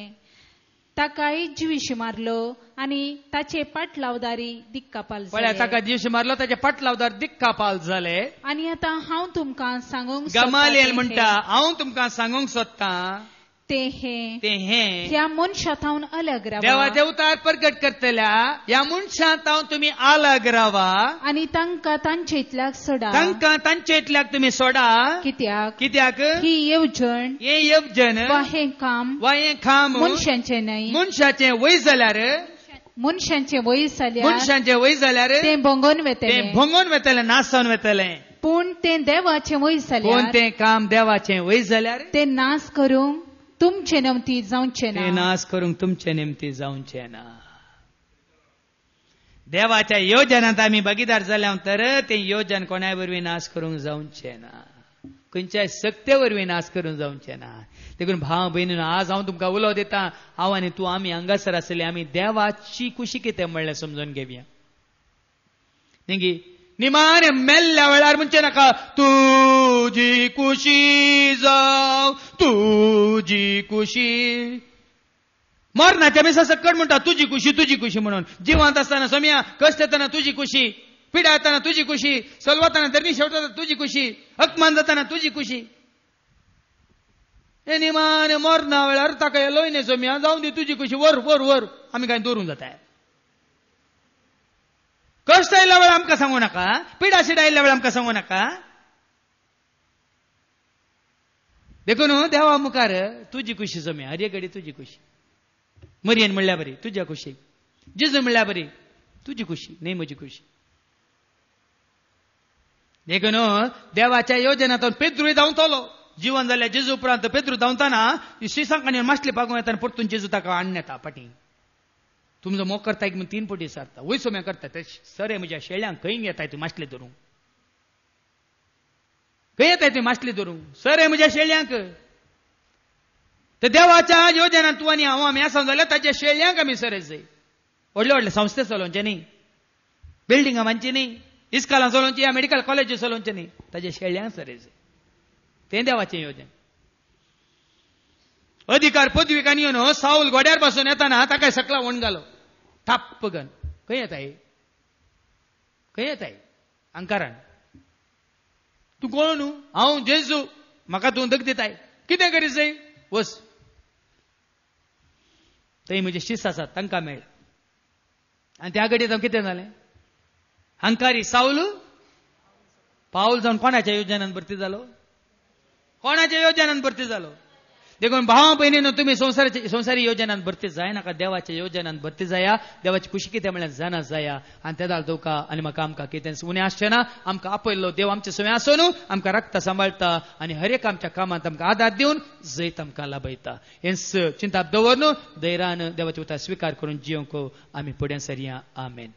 ताकाय जिवीशी मारलो आनी ताचे पाटलावदारी दिक्कापाल जाले. ताका जिवीशी मारलो ताचे पाटलावदार दिक्कापाल जाले. आनी आतां हांव तुमकां सांगूंक गमालिएल म्हणटा हांव तुमकां सांगूंक सोदतां ते ह्या मनशांतावन अलग रावा. देवाचे उतार प्रगट करतल्या ह्या मनशांतावन तुमी अलग रावा आनी तांकां तांचे इतल्याक सोडा. तांकां तांचे इतल्याक तुमी सोडा. कित्याक ही येवजण हे येवजण वा हें काम मनशांचें न्हय. मनशाचें वय जाल्यार मनशांचें वय जाल्यार तें भोंगोन वेतलें नासन वेतलें. पूण तें देवाचें वय जाल्यार पूण तें काम देवाचें वय जाल्यार तें नास करूंक तुमचे नेमती जावचें ना. नाश करूंक तुमचे नेमती जावचें ना. देवाच्या योजनांत आमी भागीदार जाल्या तर तें योजन कोणाय वरवीं नाश करूंक जावचें ना. खंयच्याय सक्ते वरवीं नाश करूंक जावचें ना. देखून भाव भयणीन आज हांव तुमकां उलो दितां हांव आनी तूं आमी हांगासर आसले आमी देवाची खुशी कितें म्हणलें समजून घेवया. निगी निमाणे मेल्ल्या वेळार म्हणचे नाका तुजी खुशी जाव तुजी खुशी. मरणाच्या मिसा सकट म्हणटा तुजी खुशी म्हणून. जिवंत आसतना सोम्या कश्ट येतना तुजी खुशी, पिडा येतना तुजी खुशी, सलवताना धरणी शेवटता तुजी खुशी, हकमान जाताना तुजी खुशी. हे निमाणे मरणा वेळार ताका लोयने सोम्या जाऊन दी तुजी खुशी वर वर वर आमी काय दवरूंक जाता. कष्ट आयल्या वेळार आमकां सांगू नाका, पिडा शिडा आयल्या वेळार आमकां सांगू नाका. देखून देवा मुखार तुजी खुशी सोम्या हर एक घडी तुजी खुशी. मरियन म्हणल्या बरी तुज्या खुशी, जेजू म्हणल्या बरी तुजी खुशी न्ही म्हजी खुशी. देखून देवाच्या योजनांतून पेद्रूय धांवतलो. जीवन जाल्यार जेजू उपरांत पेद्रू धांवताना श्रीसांकांनी माशली पागूं येता आनी परतून जेजू ताका हाडून येता फाटीं. तुमचो मोग करता एक 3 पटी सारता वय सोम्या करता ते सरे म्हज्या शेळ्यांक खंय येताय तूं माशले धरूंक, खंय येताय तूं माशली धरूंक सरे म्हज्या शेळ्यांक. तर देवाच्या योजनांत तूं आनी हांव आमी आसा जाल्यार ताच्या शेळ्यांक आमी सरे जाय. व्हडले व्हडले संस्थे चलोवचे न्ही, बिल्डिंगां बांदची न्ही, इस्कालां चलोवची या मेडिकल कॉलेजी चलोवचे न्ही, ताच्या शेळ्यांक सरे जाय. तें देवाचें योजन. अधिकार पदविकान येवन साऊल गोड्यार बसून येताना ताका सकला वणगालो थाप्प गन. खंय येताय अंकारान. तूं कोण न्हू? हांव जेजू. म्हाका तूं दग दिताय. कितें करीत जाय? वस थंय म्हजे शिस्त आसात तांकां मेळ. आनी त्या घडयेंत कितें जालें? हंकारी साऊल पाऊल जावन कोणाच्या योजनांत भरती जालो? कोणाच्या योजनांत भरती जालो? देखून भावा भयणीनो तुम्ही संसारी योजनांत भरती जायनाका, देवाच्या योजनांत भरती जाया. देवाची खुशी कितें म्हळ्यार जाणा जाया. आनी तेदाळ तुका आनी म्हाका आमकां कितें उणें आसचें ना. आमकां आपयल्लो देव आमचे सवय आसून आमकां रगता सांबाळटा आनी हर एक आमच्या कामांत आमकां आदार दिवन जैत आमकां लाभयता. हेंच चिंता दवरून धैर्यान देवाचे उतार स्विकार करून जियोंक आमी फुडें सरया. आमेन.